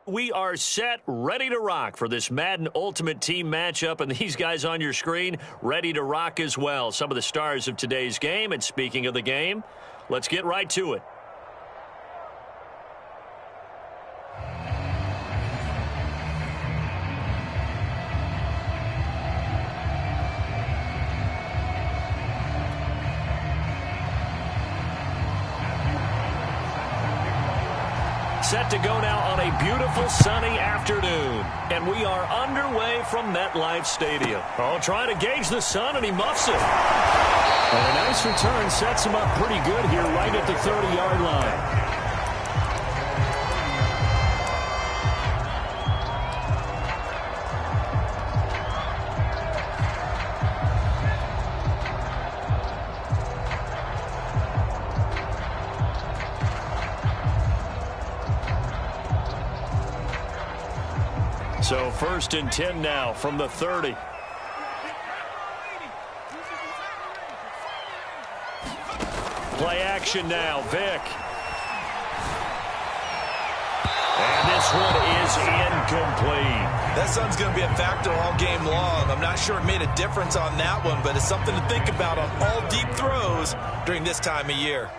We are set, ready to rock for this Madden Ultimate Team matchup, and these guys on your screen ready to rock as well. Some of the stars of today's game, and speaking of the game, let's get right to it. Set to go now on a beautiful sunny afternoon. And we are underway from MetLife Stadium. Oh, trying to gauge the sun, and he muffs it. And a nice return sets him up pretty good here right at the 30-yard line. So 1st and 10 now from the 30. Play action now, Vick. And this one is incomplete. That sun's going to be a factor all game long. I'm not sure it made a difference on that one, but it's something to think about on all deep throws during this time of year.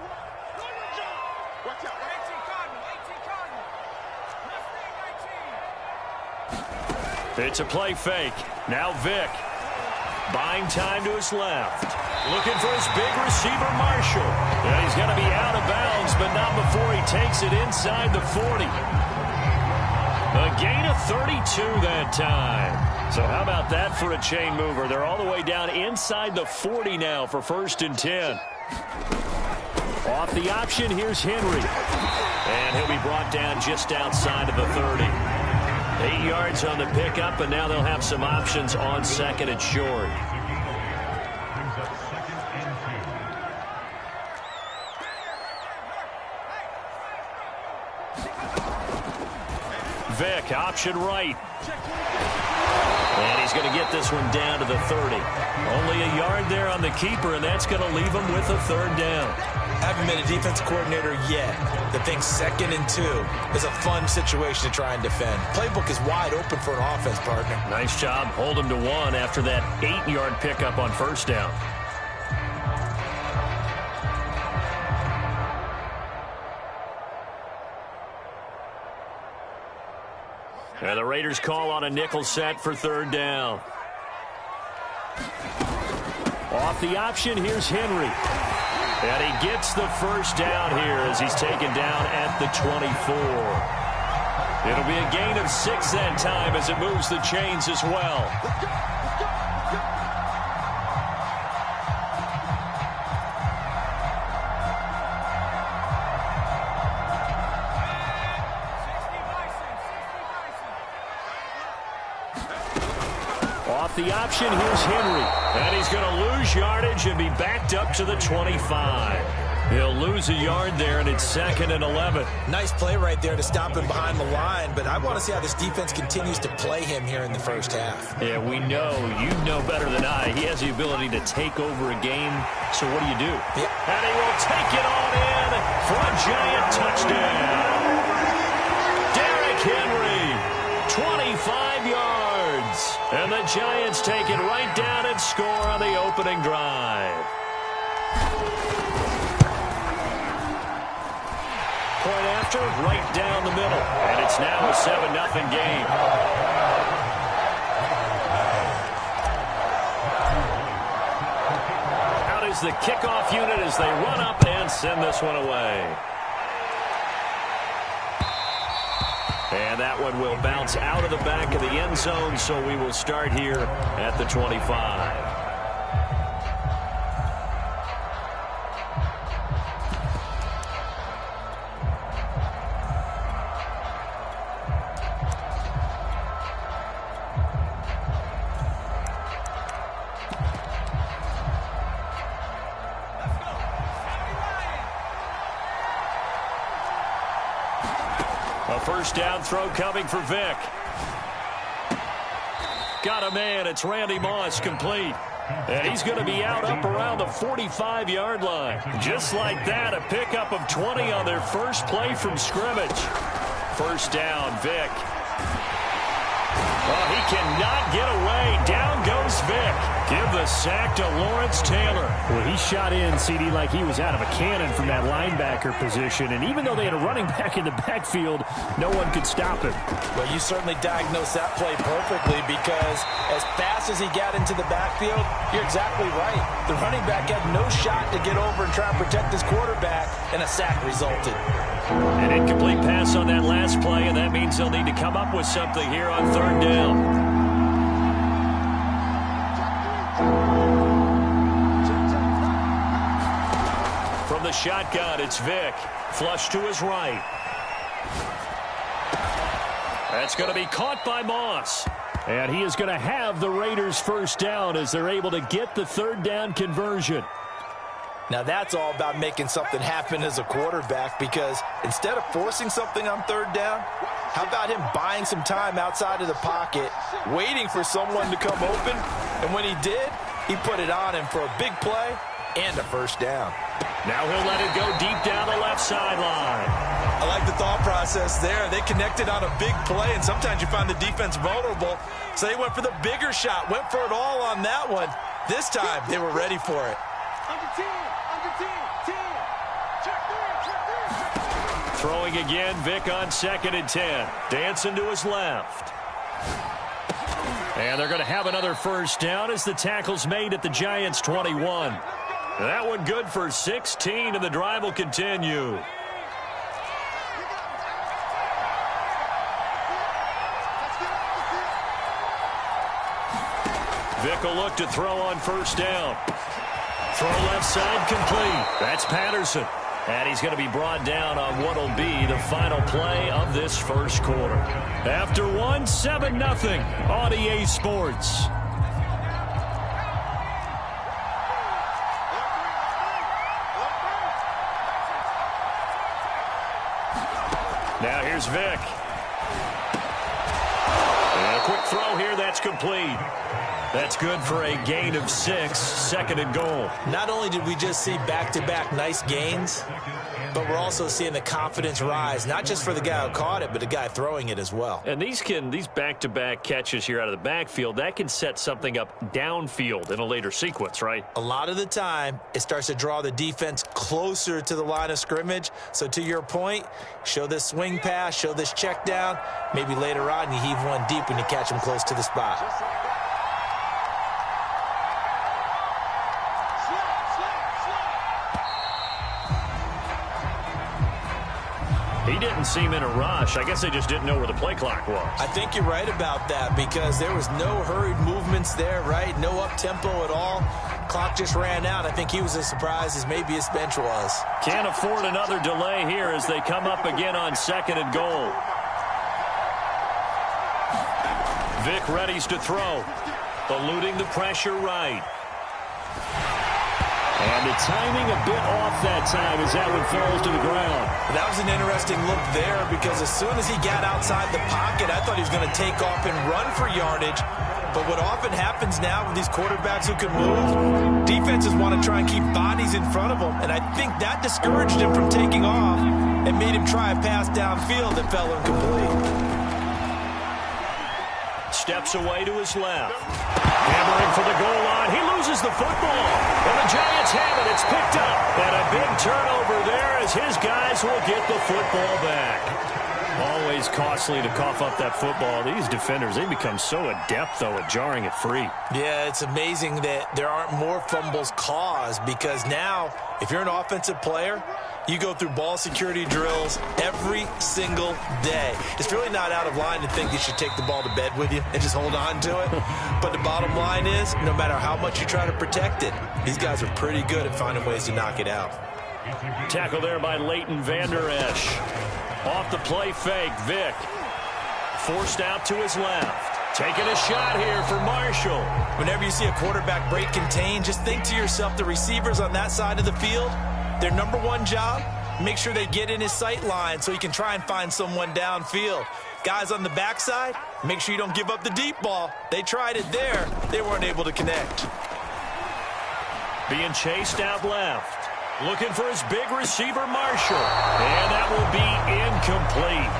It's a play fake. Now Vick. Buying time to his left. Looking for his big receiver, Marshall. And he's going to be out of bounds, but not before he takes it inside the 40. A gain of 32 that time. So how about that for a chain mover? They're all the way down inside the 40 now for 1st and 10. Off the option, here's Henry. And he'll be brought down just outside of the 30. 8 yards on the pickup, and now they'll have some options on 2nd and short. Vick, option right. And he's going to get this one down to the 30. Only a yard there on the keeper, and that's going to leave him with a 3rd down. Haven't been a defense coordinator yet. The thing 2nd and 2 is a fun situation to try and defend. Playbook is wide open for an offense, partner. Nice job. Hold him to 1 after that 8-yard pickup on 1st down. And the Raiders call on a nickel set for 3rd down. Off the option, here's Henry. And he gets the 1st down here as he's taken down at the 24. It'll be a gain of 6 that time as it moves the chains as well. Off the option, here's Henry. And he's going to lose yardage and be backed up to the 25. He'll lose a yard there, and it's 2nd and 11. Nice play right there to stop him behind the line, but I want to see how this defense continues to play him here in the 1st half. Yeah, we know. You know better than I. He has the ability to take over a game, so what do you do? Yeah. And he will take it on in for a giant touchdown. Derrick Henry, 25 yards. And the Giants take it right down and score on the opening drive. Point after, right down the middle. And it's now a 7-0 game. Out is the kickoff unit as they run up and send this one away. And that one will bounce out of the back of the end zone, so we will start here at the 25. A 1st down throw coming for Vick. Got a man. It's Randy Moss, complete. And he's going to be out up around the 45-yard line. Just like that, a pickup of 20 on their first play from scrimmage. first down. Vic. Oh, he cannot get away. Down goes Vic. Give the sack to Lawrence Taylor. Well, he shot in, CD, like he was out of a cannon from that linebacker position. And even though they had a running back in the backfield, no one could stop him. Well, you certainly diagnosed that play perfectly because as fast as he got into the backfield, you're exactly right. The running back had no shot to get over and try and protect his quarterback, and a sack resulted. An incomplete pass on that last play, and that means they'll need to come up with something here on third down. From the shotgun, it's Vic. Flush to his right. That's going to be caught by Moss. And he is going to have the Raiders first down as they're able to get the third down conversion. Now that's all about making something happen as a quarterback, because instead of forcing something on third down, how about him buying some time outside of the pocket, waiting for someone to come open, and when he did, he put it on him for a big play and a first down. Now he'll let it go deep down the left sideline. I like the thought process there. They connected on a big play, and sometimes you find the defense vulnerable, so they went for the bigger shot, went for it all on that one. This time, they were ready for it. Throwing again, Vic on 2nd and 10. Dancing to his left. And they're going to have another first down as the tackle's made at the Giants' 21. That one good for 16, and the drive will continue. Vic will look to throw on first down. Throw left side complete. That's Patterson. And he's going to be brought down on what will be the final play of this first quarter. After one, 7-0 on EA Sports. Now here's Vic. And a quick throw here, that's complete. That's good for a gain of 6, 2nd and goal. Not only did we just see back-to-back nice gains, but we're also seeing the confidence rise, not just for the guy who caught it, but the guy throwing it as well. And these back-to-back catches here out of the backfield, that can set something up downfield in a later sequence, right? A lot of the time, it starts to draw the defense closer to the line of scrimmage. So to your point, show this swing pass, show this check down. Maybe later on, you heave one deep when you catch him close to the spot. He didn't seem in a rush. I guess they just didn't know where the play clock was. I think you're right about that because there was no hurried movements there, right? No up-tempo at all. Clock just ran out. I think he was as surprised as maybe his bench was. Can't afford another delay here as they come up again on 2nd and goal. Vic readies to throw. Eluding the pressure right. And the timing a bit off that time as that one falls to the ground. That was an interesting look there because as soon as he got outside the pocket, I thought he was going to take off and run for yardage. But what often happens now with these quarterbacks who can move, defenses want to try and keep bodies in front of them. And I think that discouraged him from taking off and made him try a pass downfield that fell incomplete. Steps away to his left. Hammering for the goal line. He loses the football. And the Giants have it. It's picked up. And a big turnover there as his guys will get the football back. Always costly to cough up that football. These defenders, they become so adept, though, at jarring it free. Yeah, it's amazing that there aren't more fumbles caused because now, if you're an offensive player, you go through ball security drills every single day. It's really not out of line to think you should take the ball to bed with you and just hold on to it. But the bottom line is, no matter how much you try to protect it, these guys are pretty good at finding ways to knock it out. Tackle there by Leighton Vander Esch. Off the play fake, Vic. Forced out to his left. Taking a shot here for Marshall. Whenever you see a quarterback break contain, just think to yourself, the receivers on that side of the field, their number one job, make sure they get in his sight line so he can try and find someone downfield. Guys on the backside, make sure you don't give up the deep ball. They tried it there. They weren't able to connect. Being chased out left. Looking for his big receiver, Marshall. And that will be incomplete.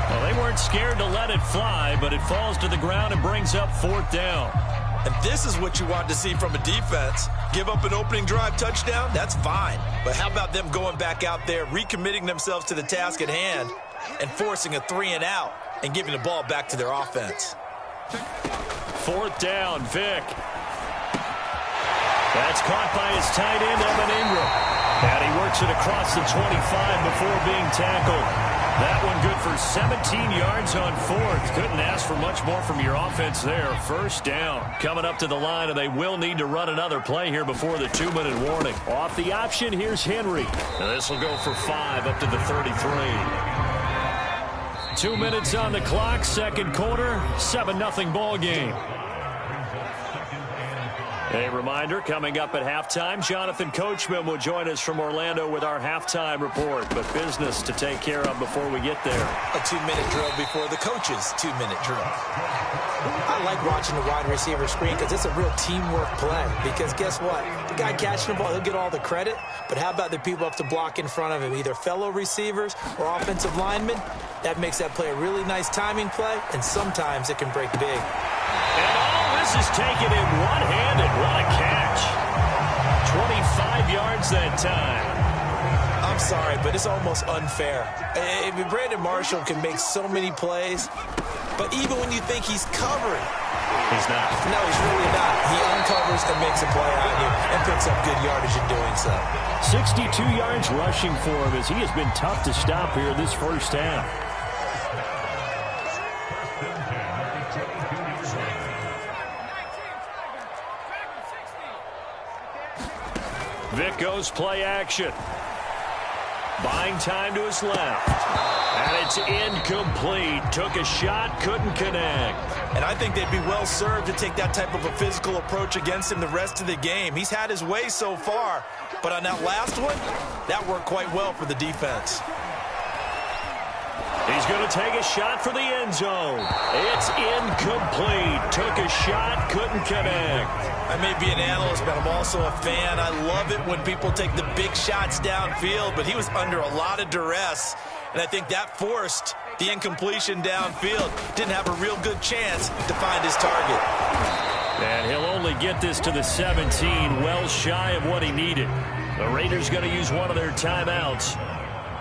Well, they weren't scared to let it fly, but it falls to the ground and brings up 4th down. And this is what you want to see from a defense. Give up an opening drive touchdown, that's fine. But how about them going back out there, recommitting themselves to the task at hand, and forcing a 3-and-out and giving the ball back to their offense? 4th down, Vic. That's caught by his tight end, Evan Ingram. And he works it across the 25 before being tackled. That one good for 17 yards on 4th. Couldn't ask for much more from your offense there. 1st down. Coming up to the line, and they will need to run another play here before the 2-minute warning. Off the option, here's Henry. This will go for 5 up to the 33. 2 minutes on the clock, 2nd quarter, 7-0 ball game. A reminder, coming up at halftime, Jonathan Coachman will join us from Orlando with our halftime report. But business to take care of before we get there. A 2-minute drill before the coach's 2-minute drill. I like watching the wide receiver screen because it's a real teamwork play. Because guess what? The guy catching the ball, he'll get all the credit. But how about the people up to block in front of him, either fellow receivers or offensive linemen? That makes that play a really nice timing play, and sometimes it can break big. And all this is taken in one-handed. What a catch. 25 yards that time. I'm sorry, but it's almost unfair. Brandon Marshall can make so many plays, but even when you think he's covering, he's not. No, he's really not. He uncovers and makes a play on you and picks up good yardage in doing so. 62 yards rushing for him as he has been tough to stop here this 1st half. Vic goes play action. Buying time to his left. And it's incomplete. Took a shot, couldn't connect. And I think they'd be well served to take that type of a physical approach against him the rest of the game. He's had his way so far, but on that last one, that worked quite well for the defense. He's going to take a shot for the end zone. It's incomplete. Took a shot, couldn't connect. I may be an analyst, but I'm also a fan. I love it when people take the big shots downfield, but he was under a lot of duress, and I think that forced the incompletion downfield. Didn't have a real good chance to find his target. And he'll only get this to the 17, well shy of what he needed. The Raiders going to use one of their timeouts,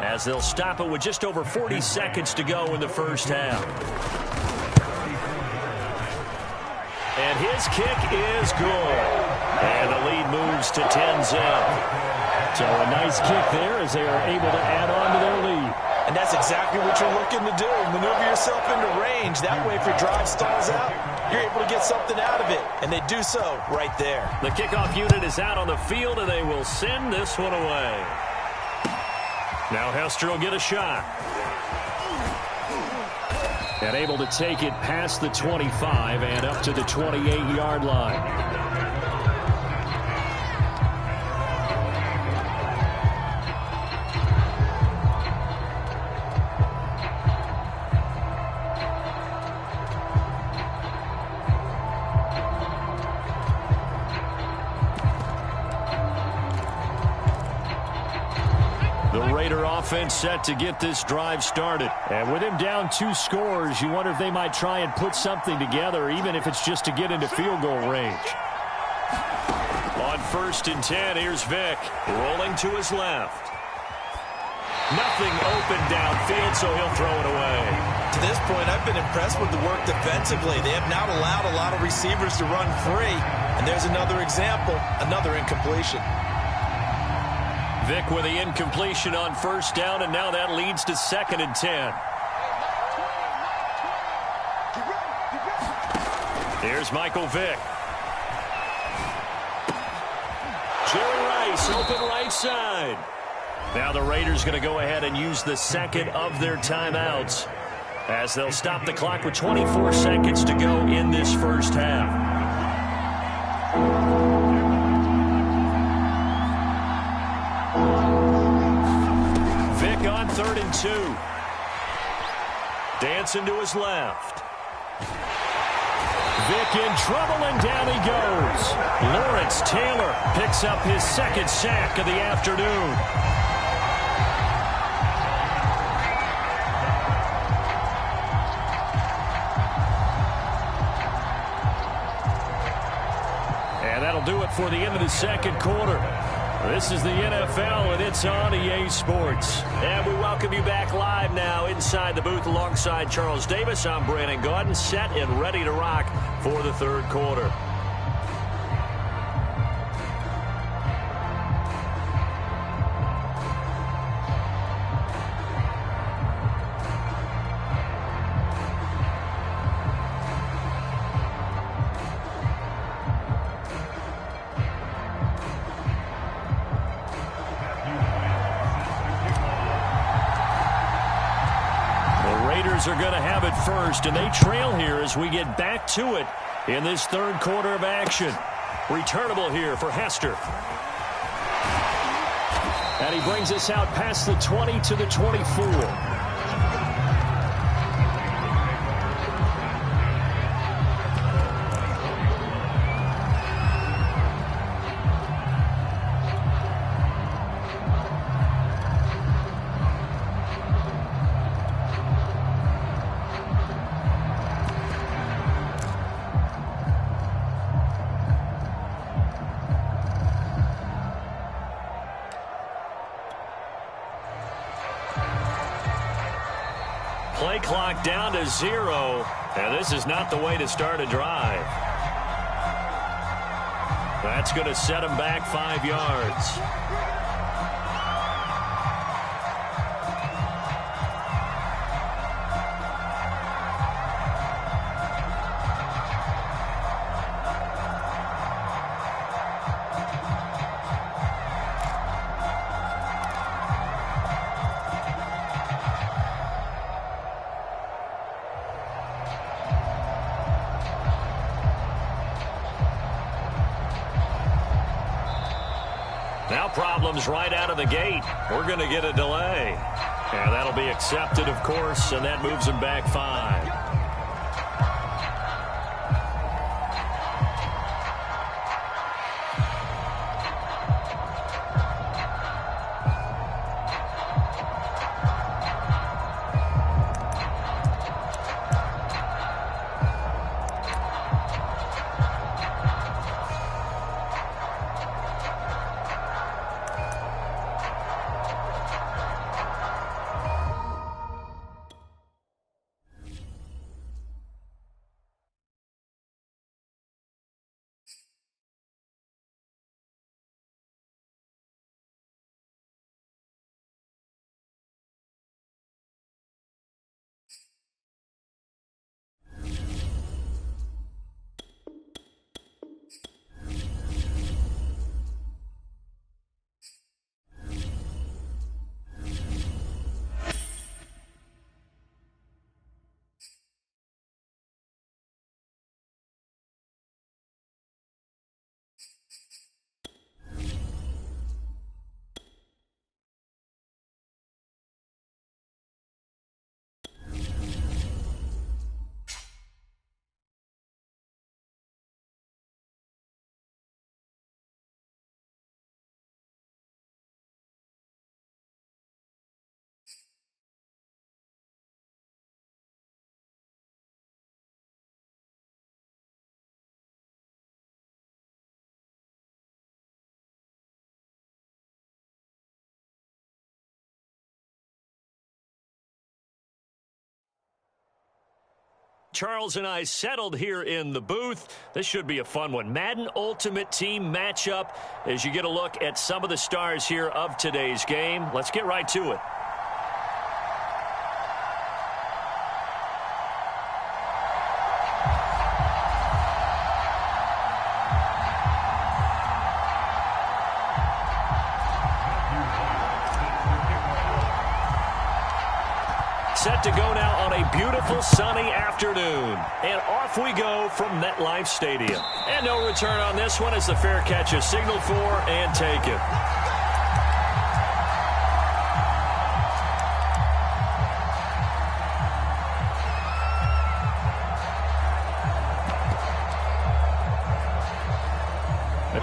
as they'll stop it with just over 40 seconds to go in the 1st half. And his kick is good. And the lead moves to 10-zip. So a nice kick there as they are able to add on to their lead. And that's exactly what you're looking to do. Maneuver yourself into range. That way, if your drive stalls out, you're able to get something out of it. And they do so right there. The kickoff unit is out on the field, and they will send this one away. Now Hester will get a shot. And able to take it past the 25 and up to the 28-yard line. Offense set to get this drive started. And with him down 2 scores, you wonder if they might try and put something together, even if it's just to get into field goal range. On 1st and 10, here's Vic, rolling to his left. Nothing open downfield, so he'll throw it away. To this point, I've been impressed with the work defensively. They have not allowed a lot of receivers to run free. And there's another example, another incompletion. Vic with the incompletion on 1st down, and now that leads to 2nd and 10. Here's Michael Vick. Jerry Rice, open right side. Now the Raiders going to go ahead and use the 2nd of their timeouts, as they'll stop the clock with 24 seconds to go in this 1st half. On 3rd and 2. Dancing to his left. Vic in trouble, and down he goes. Lawrence Taylor picks up his 2nd sack of the afternoon. And that'll do it for the end of the second quarter. This is the NFL, and it's on EA Sports. And we welcome you back live now inside the booth alongside Charles Davis. I'm Brandon Gaudin, set and ready to rock for the third quarter. Are going to have it first, and they trail here as we get back to it in this third quarter of action. Returnable here for Hester. And he brings us out past the 20 to the 24. Play clock down to 0, and this is not the way to start a drive. That's going to set him back 5 yards. Now problems right out of the gate. We're going to get a delay. And that'll be accepted, of course, and that moves him back 5. Charles and I settled here in the booth. This should be a fun one. Madden Ultimate Team matchup as you get a look at some of the stars here of today's game. Let's get right to it. Set to go now on a beautiful sunny afternoon. And off we go from MetLife Stadium. And no return on this one as the fair catch is signaled for and taken.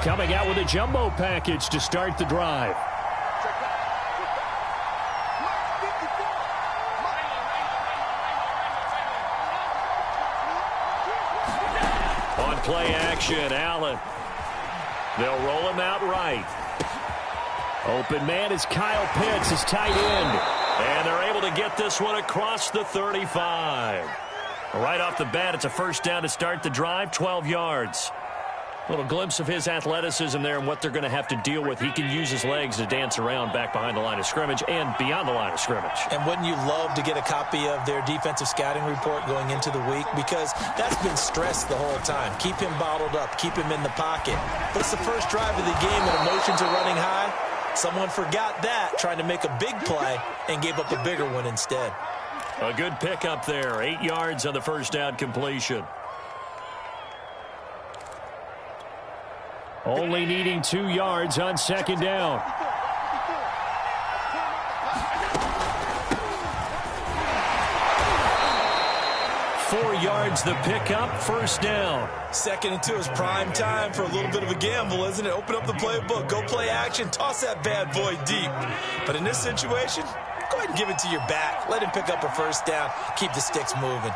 Coming out with a jumbo package to start the drive. On play action, Allen. They'll roll him out right. Open man is Kyle Pitts, his tight end. And they're able to get this one across the 35. Right off the bat, it's a first down to start the drive, 12 yards. A little glimpse of his athleticism there and what they're going to have to deal with. He can use his legs to dance around back behind the line of scrimmage and beyond the line of scrimmage. And wouldn't you love to get a copy of their defensive scouting report going into the week? Because that's been stressed the whole time. Keep him bottled up. Keep him in the pocket. But it's the first drive of the game and emotions are running high. Someone forgot that, trying to make a big play, and gave up a bigger one instead. A good pickup there. 8 yards on the first down completion. Only needing 2 yards on second down. Four yards the pickup, first down. 2nd and 2 is prime time for a little bit of a gamble, isn't it? Open up the playbook, go play action, toss that bad boy deep. But in this situation, go ahead and give it to your back. Let him pick up a first down. Keep the sticks moving.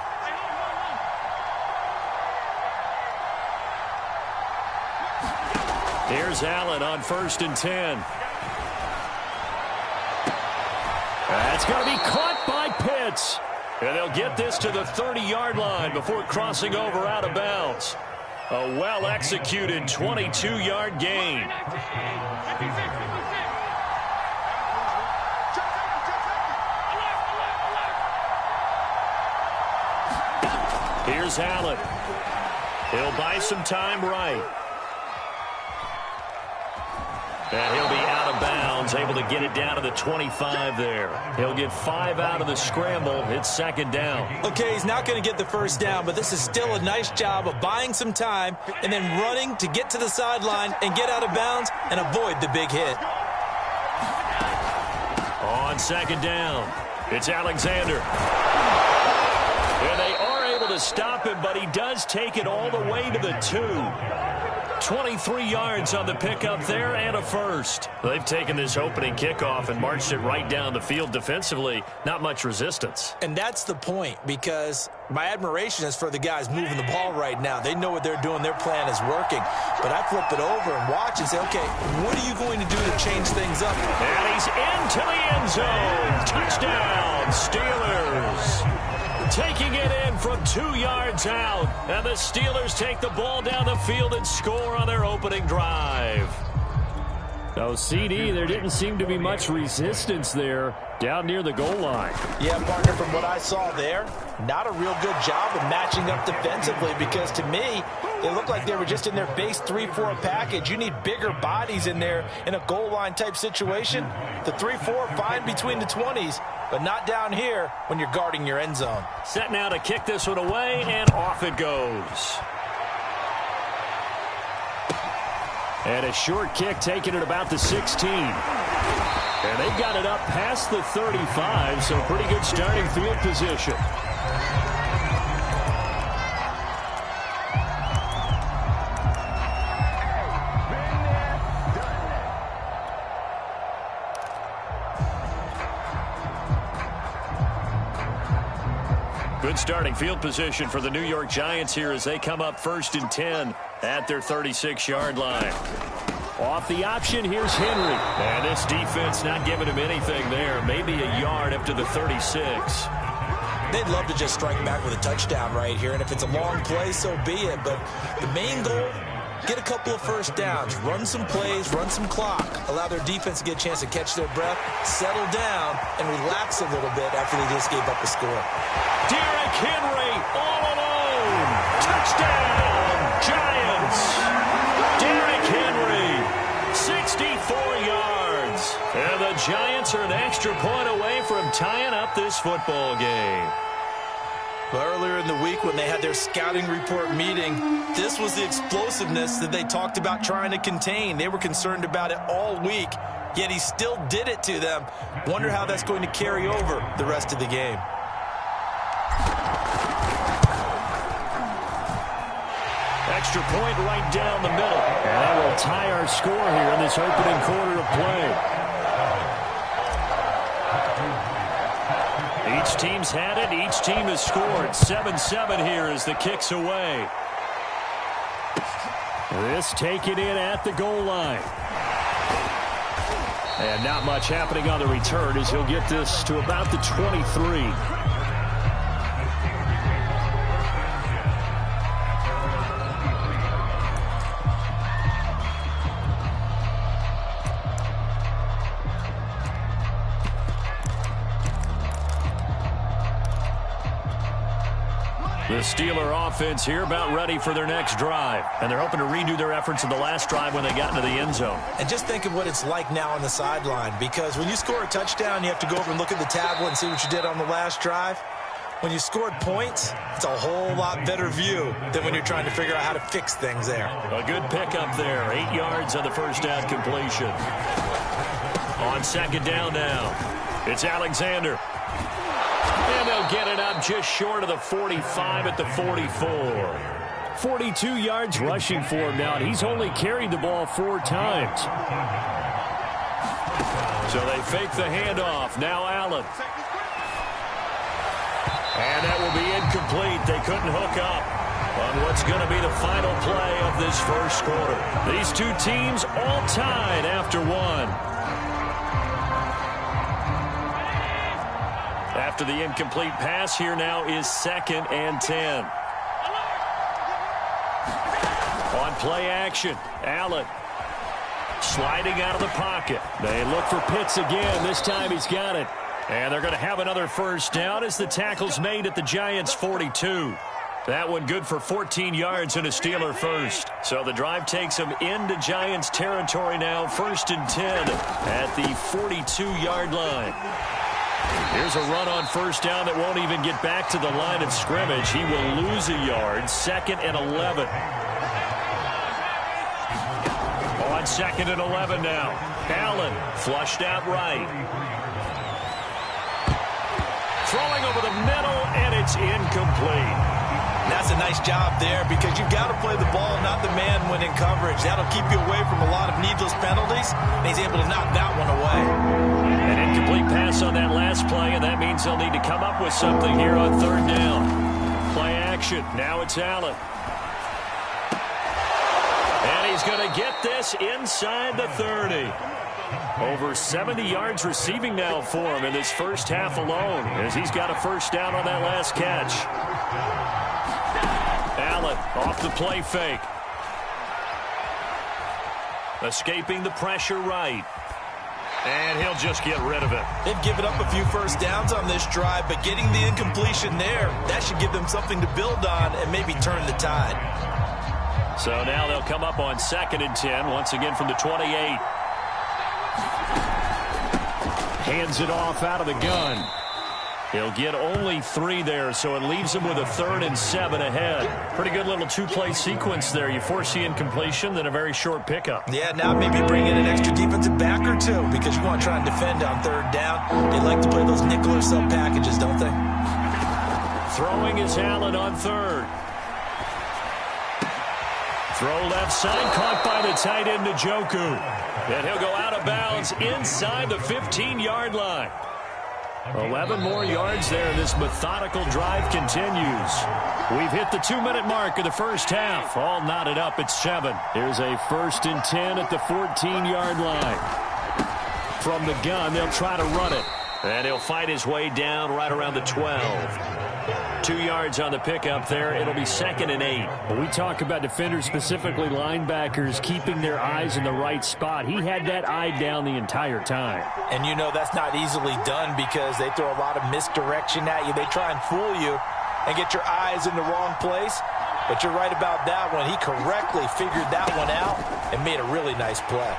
Here's Allen on 1st and 10. That's going to be caught by Pitts. And they'll get this to the 30-yard line before crossing over out of bounds. A well-executed 22-yard gain. Here's Allen. He'll buy some time right. And he'll be out of bounds, able to get it down to the 25 there. He'll get 5 out of the scramble. It's second down. Okay, he's not going to get the first down, but this is still a nice job of buying some time and then running to get to the sideline and get out of bounds and avoid the big hit. On second down, it's Alexander. And they are able to stop him, but he does take it all the way to the 2. 23 yards on the pickup there and a first. They've taken this opening kickoff and marched it right down the field defensively. Not much resistance. And that's the point, because my admiration is for the guys moving the ball right now. They know what they're doing. Their plan is working. But I flip it over and watch and say, okay, what are you going to do to change things up? And he's into the end zone. Touchdown, Steelers. Taking it in from 2 yards out. And the Steelers take the ball down the field and score on their opening drive. So, CD, there didn't seem to be much resistance there down near the goal line. Yeah, partner, from what I saw there, not a real good job of matching up defensively, because to me, it looked like they were just in their base 3-4 package. You need bigger bodies in there in a goal line type situation. The 3-4, fine between the 20s, but not down here when you're guarding your end zone. Set now to kick this one away, and off it goes. And a short kick taken at about the 16. And they've got it up past the 35, so pretty good starting field position. Good starting field position for the New York Giants here as they come up 1st and 10 at their 36-yard line. Off the option, here's Henry. And this defense not giving him anything there. Maybe a yard up to the 36. They'd love to just strike back with a touchdown right here, and if it's a long play, so be it. But the main goal, get a couple of first downs, run some plays, run some clock, allow their defense to get a chance to catch their breath, settle down, and relax a little bit after they just gave up a score. Derrick Henry all alone. Touchdown, Giants. Derrick Henry, 64 yards. And the Giants are an extra point away from tying up this football game. Well, earlier in the week when they had their scouting report meeting, this was the explosiveness that they talked about trying to contain. They were concerned about it all week, yet he still did it to them. Wonder how that's going to carry over the rest of the game. Extra point right down the middle. And that will tie our score here in this opening quarter of play. Each team's had it. Each team has scored. 7-7 here as the kick's away. This taken in at the goal line. And not much happening on the return as he'll get this to about the 23. The Steeler offense here about ready for their next drive. And they're hoping to redo their efforts in the last drive when they got into the end zone. And just think of what it's like now on the sideline, because when you score a touchdown, you have to go over and look at the tablet and see what you did on the last drive. When you scored points, it's a whole lot better view than when you're trying to figure out how to fix things there. A good pickup there. 8 yards on the first down completion. On second down now, it's Alexander. And they'll get it up just short of the 45 at the 44. 42 yards rushing for him now, and he's only carried the ball 4 times. So they fake the handoff. Now Allen. And that will be incomplete. They couldn't hook up on what's going to be the final play of this first quarter. These two teams all tied after one. After the incomplete pass, here now is 2nd and 10. On play action, Allen sliding out of the pocket. They look for Pitts again. This time he's got it. And they're going to have another first down as the tackle's made at the Giants' 42. That one good for 14 yards and a Steeler first. So the drive takes them into Giants territory now, 1st and 10 at the 42-yard line. Here's a run on first down that won't even get back to the line of scrimmage. He will lose a yard, 2nd and 11. On 2nd and 11 now. Allen flushed out right. Throwing over the middle, and it's incomplete. That's a nice job there, because you've got to play the ball, not the man when in coverage. That'll keep you away from a lot of needless penalties, and he's able to knock that one away. An incomplete pass on that last play, and that means they'll need to come up with something here on 3rd down. Play action. Now it's Allen. And he's going to get this inside the 30. Over 70 yards receiving now for him in this first half alone, as he's got a first down on that last catch. Allen off the play fake. Escaping the pressure right. And he'll just get rid of it. They've given up a few first downs on this drive, but getting the incompletion there, that should give them something to build on and maybe turn the tide. So now they'll come up on 2nd and 10, once again from the 28. Hands it off out of the gun. He'll get only 3 there, so it leaves him with a 3rd and 7 ahead. Pretty good little 2-play sequence there. You force the incompletion, then a very short pickup. Yeah, now maybe bring in an extra defensive back or two, because you want to try and defend on 3rd down. They like to play those nickel or sub packages, don't they? Throwing is Allen on 3rd. Throw left side, caught by the tight end Njoku. And he'll go out of bounds inside the 15-yard line. 11 more yards there. This methodical drive continues. We've hit the 2-minute mark of the first half. All knotted up at 7. Here's a 1st and 10 at the 14-yard line. From the gun, they'll try to run it. And he'll fight his way down right around the 12. 2 yards on the pickup there. It'll be 2nd and 8. When we talk about defenders, specifically linebackers, keeping their eyes in the right spot, he had that eye down the entire time. And you know that's not easily done, because they throw a lot of misdirection at you. They try and fool you and get your eyes in the wrong place. But you're right about that one. He correctly figured that one out and made a really nice play.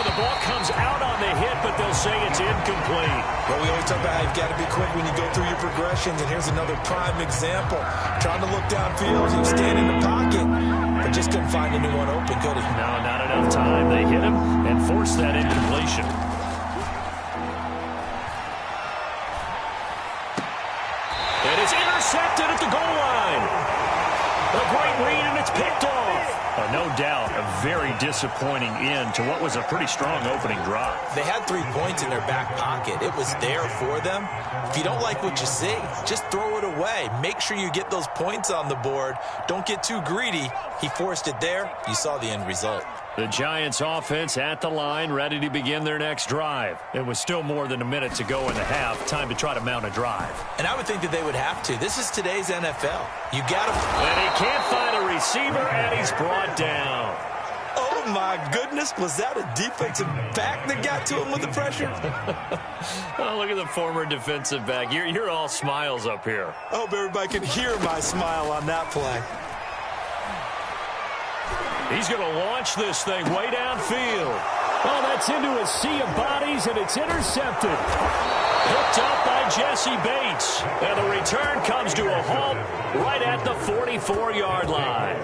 The ball comes out on the hit, but they'll say it's incomplete. But we always talk about how you've got to be quick when you go through your progressions, and here's another prime example. Trying to look downfield, he was standing in the pocket, but just couldn't find anyone open, could he? No, not enough time. They hit him and forced that incompletion. And it's intercepted at the goal line. A great read, and it's picked off. No doubt, a very disappointing end to what was a pretty strong opening drive. They had 3 points in their back pocket. It was there for them. If you don't like what you see, just throw it away. Make sure you get those points on the board. Don't get too greedy. He forced it there. You saw the end result. The Giants offense at the line, ready to begin their next drive. It was still more than a minute to go in the half. Time to try to mount a drive. And I would think that they would have to. This is today's NFL. You got to... And he can't find a receiver, and he's brought down. Oh, my goodness. Was that a defensive back that got to him with the pressure? Oh, look at the former defensive back. You're all smiles up here. I hope everybody can hear my smile on that play. He's going to launch this thing way downfield. Oh, that's into a sea of bodies, and it's intercepted. Picked up by Jesse Bates. And the return comes to a halt right at the 44-yard line.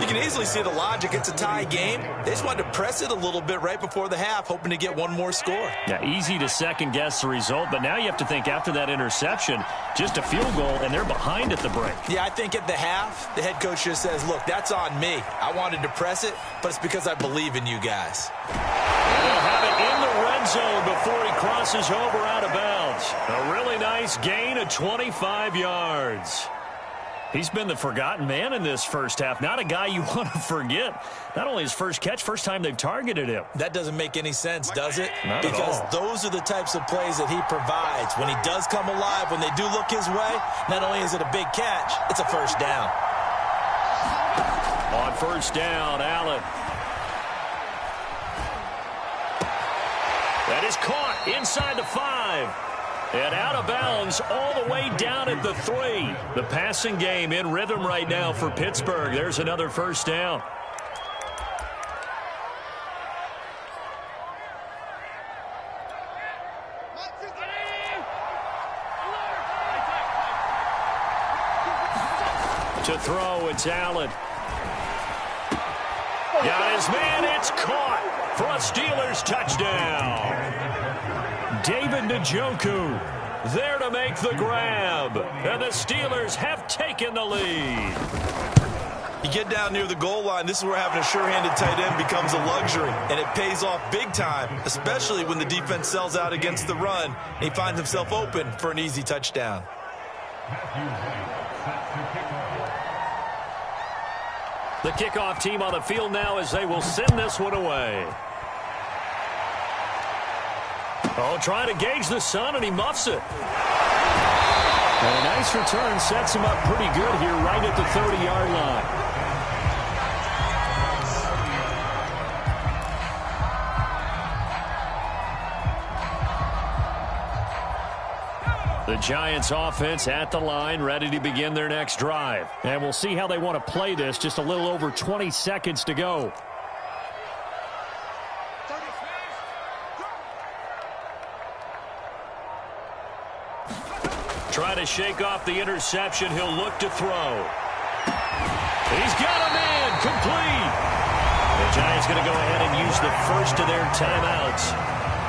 You can easily see the logic. It's a tie game. They just wanted to press it a little bit right before the half, hoping to get one more score. Yeah, easy to second-guess the result, but now you have to think after that interception, just a field goal, and they're behind at the break. Yeah, I think at the half, the head coach just says, look, that's on me. I wanted to press it, but it's because I believe in you guys. And they'll have it in the red zone before he crosses over out of bounds. A really nice gain of 25 yards. He's been the forgotten man in this first half. Not a guy you want to forget. Not only his first catch, first time they've targeted him. That doesn't make any sense, does it? Not because at all. Those are the types of plays that he provides. When he does come alive, when they do look his way, not only is it a big catch, it's a first down. On first down, Allen. That is caught inside the 5. And out of bounds all the way down at the 3. The passing game in rhythm right now for Pittsburgh. There's another first down. To throw, it's Allen. Got his man, it's caught for a Steelers touchdown. David Njoku there to make the grab. And the Steelers have taken the lead. You get down near the goal line, this is where having a sure-handed tight end becomes a luxury. And it pays off big time, especially when the defense sells out against the run. And he finds himself open for an easy touchdown. The kickoff team on the field now as they will send this one away. Oh, trying to gauge the sun, and he muffs it. And a nice return sets him up pretty good here right at the 30-yard line. The Giants offense at the line, ready to begin their next drive. And we'll see how they want to play this. Just a little over 20 seconds to go. Try to shake off the interception. He'll look to throw. He's got a man complete. The Giants going to go ahead and use the first of their timeouts,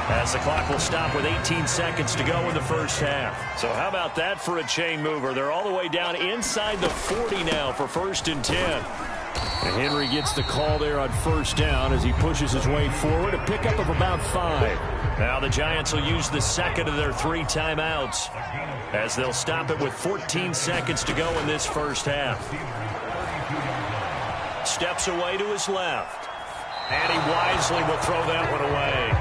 as the clock will stop with 18 seconds to go in the first half. So how about that for a chain mover? They're all the way down inside the 40 now for 1st and 10. And Henry gets the call there on first down as he pushes his way forward. A pickup of about 5. Now the Giants will use the second of their 3 timeouts, as they'll stop it with 14 seconds to go in this first half. Steps away to his left. And he wisely will throw that one away.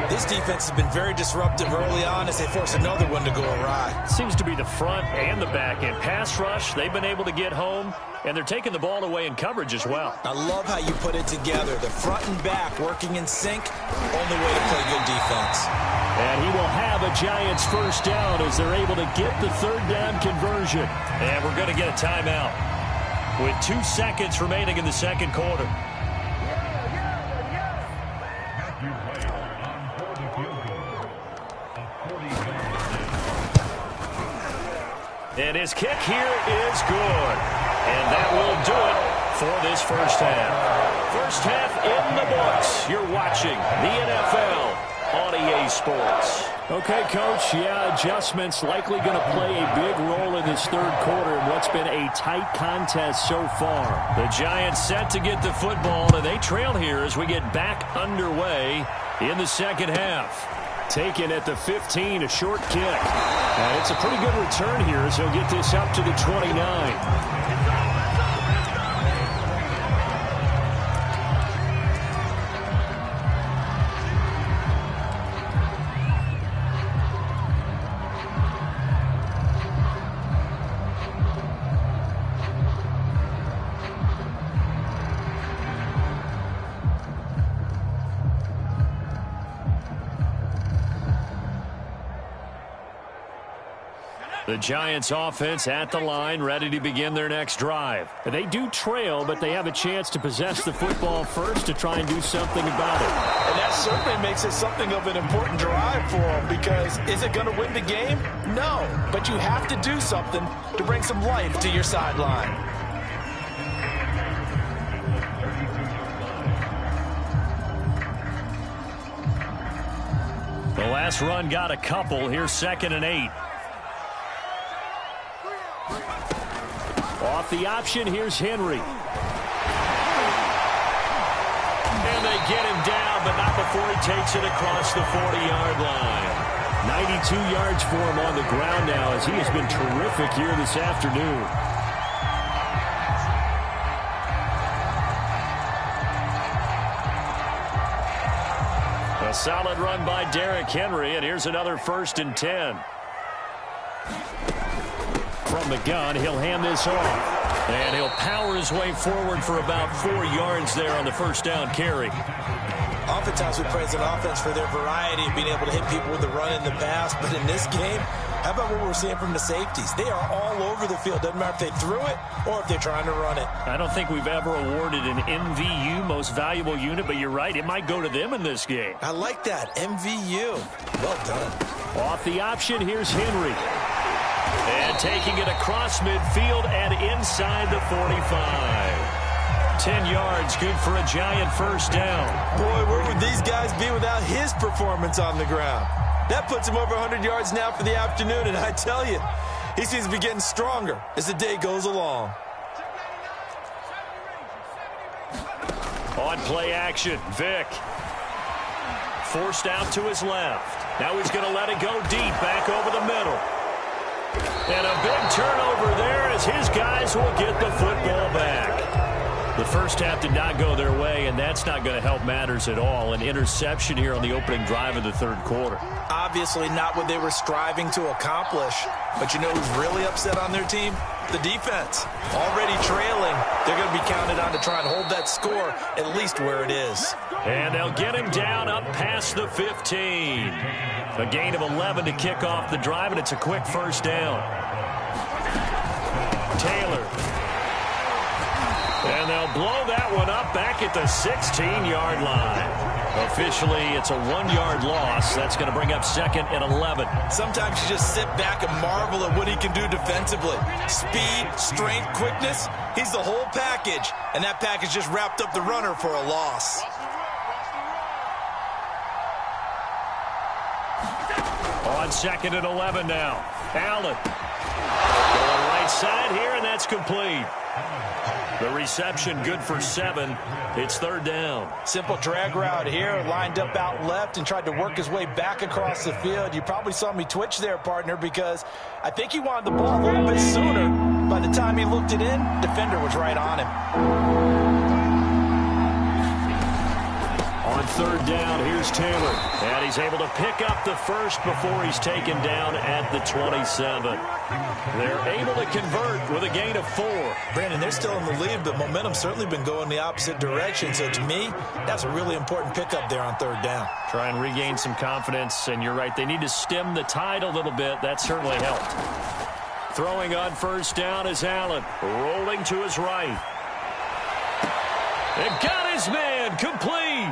This defense has been very disruptive early on as they force another one to go awry. Seems to be the front and the back end. Pass rush, they've been able to get home, and they're taking the ball away in coverage as well. I love how you put it together. The front and back working in sync, only way to play good defense. And he will have a Giants first down as they're able to get the 3rd down conversion. And we're going to get a timeout with 2 seconds remaining in the second quarter. And his kick here is good. And that will do it for this first half. First half in the books. You're watching the NFL on EA Sports. Okay, Coach, yeah, adjustments likely going to play a big role in this third quarter in what's been a tight contest so far. The Giants set to get the football, and they trail here as we get back underway in the second half. Taken at the 15, a short kick. And it's a pretty good return here as he'll get this up to the 29. The Giants offense at the line, ready to begin their next drive. They do trail, but they have a chance to possess the football first to try and do something about it. And that certainly makes it something of an important drive for them, because is it going to win the game? No, but you have to do something to bring some life to your sideline. The last run got a couple. Here's 2nd and 8. Off the option, here's Henry. And they get him down, but not before he takes it across the 40-yard line. 92 yards for him on the ground now, as he has been terrific here this afternoon. A solid run by Derrick Henry, and here's another 1st and 10. From the gun, he'll hand this off. And he'll power his way forward for about 4 yards there on the first down carry. Oftentimes we praise an offense for their variety of being able to hit people with the run in the pass. But in this game, how about what we're seeing from the safeties? They are all over the field. Doesn't matter if they threw it or if they're trying to run it. I don't think we've ever awarded an MVU, most valuable unit, but you're right. It might go to them in this game. I like that. MVU. Well done. Off the option, here's Henry. And taking it across midfield and inside the 45. 10 yards, good for a Giant first down. Boy, where would these guys be without his performance on the ground? That puts him over 100 yards now for the afternoon, and I tell you, he seems to be getting stronger as the day goes along. On play action, Vick. Forced out to his left. Now he's going to let it go deep, back over the middle. And a big turnover there as his guys will get the football back. The first half did not go their way, and that's not going to help matters at all. An interception here on the opening drive of the third quarter. Obviously not what they were striving to accomplish. But you know who's really upset on their team? The defense. Already trailing. They're going to be counted on to try and hold that score at least where it is. And they'll get him down up past the 15. A gain of 11 to kick off the drive, and it's a quick first down. Taylor. And they'll blow that one up back at the 16-yard line. Officially, it's a 1-yard loss. That's going to bring up 2nd and 11. Sometimes you just sit back and marvel at what he can do defensively. Speed, strength, quickness. He's the whole package. And that package just wrapped up the runner for a loss. On 2nd and 11 now. Allen. Going right side here, and that's complete. The reception good for 7. It's 3rd down. Simple drag route here, lined up out left and tried to work his way back across the field. You probably saw me twitch there, partner, because I think he wanted the ball a little bit sooner. By the time he looked it in, defender was right on him. On 3rd down, here's Taylor. And he's able to pick up the first before he's taken down at the 27. They're able to convert with a gain of 4. Brandon, they're still in the lead, but momentum's certainly been going the opposite direction. So to me, that's a really important pickup there on 3rd down. Try and regain some confidence, and you're right. They need to stem the tide a little bit. That certainly helped. Throwing on 1st down is Allen. Rolling to his right. They've got his man complete.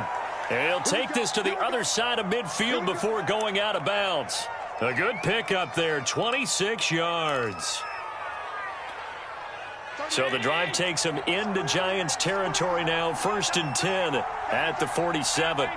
And he'll take this to the other side of midfield before going out of bounds. A good pickup there, 26 yards. So the drive takes him into Giants territory now, 1st and 10 at the 47.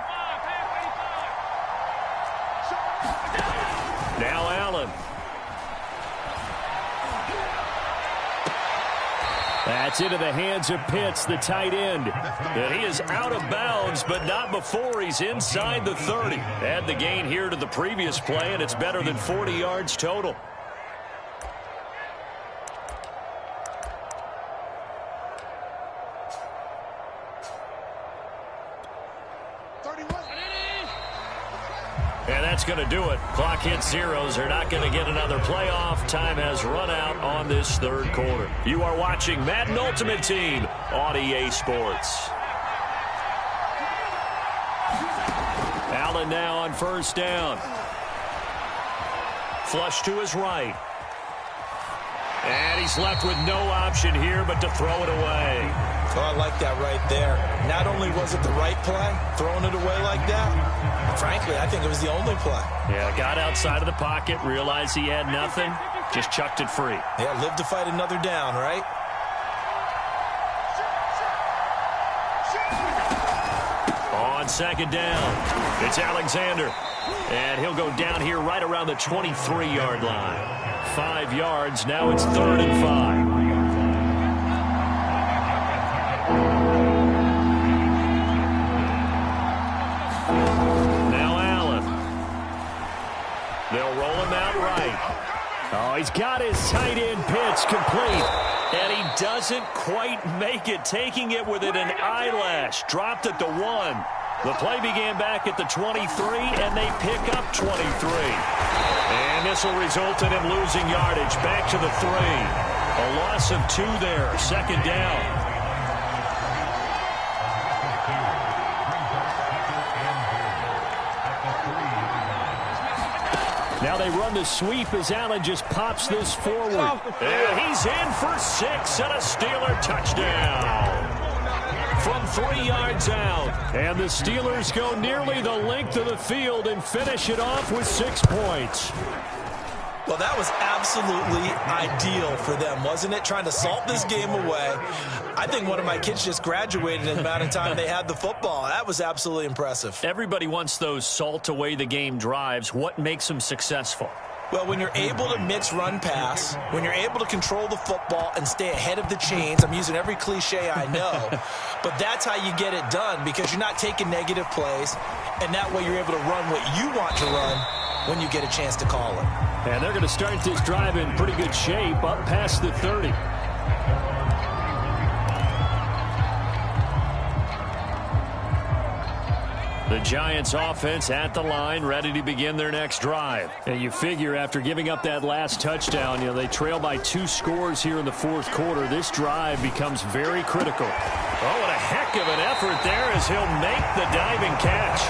That's into the hands of Pitts, the tight end. And he is out of bounds, but not before he's inside the 30. Add the gain here to the previous play, and it's better than 40 yards total. And that's going to do it. Clock hits zeros. They're not going to get another playoff. Time has run out on this third quarter. You are watching Madden Ultimate Team on EA Sports. Allen now on first down. Flush to his right. And he's left with no option here but to throw it away. Oh, I like that right there. Not only was it the right play, throwing it away like that, frankly, I think it was the only play. Yeah, got outside of the pocket, realized he had nothing, just chucked it free. Yeah, live to fight another down, right? On second down, it's Alexander. And he'll go down here right around the 23-yard line. 5 yards, now it's 3rd and 5. They'll roll him out right. Oh, he's got his tight end Pitts complete. And he doesn't quite make it, taking it within an eyelash. Dropped at the 1. The play began back at the 23, and they pick up 23. And this will result in him losing yardage back to the 3. A loss of 2 there, 2nd down. Now they run the sweep as Allen just pops this forward. And he's in for 6 and a Steeler touchdown. From 3 yards out. And the Steelers go nearly the length of the field and finish it off with 6 points. Well, that was absolutely ideal for them, wasn't it? Trying to salt this game away. I think one of my kids just graduated in the amount of time they had the football. That was absolutely impressive. Everybody wants those salt away the game drives. What makes them successful? Well, when you're able to mix run pass, when you're able to control the football and stay ahead of the chains, I'm using every cliche I know, but that's how you get it done because you're not taking negative plays, and that way you're able to run what you want to run when you get a chance to call it. And they're going to start this drive in pretty good shape up past the 30. The Giants offense at the line, ready to begin their next drive. And you figure after giving up that last touchdown, they trail by 2 scores here in the 4th quarter. This drive becomes very critical. Oh, what a heck of an effort there as he'll make the diving catch.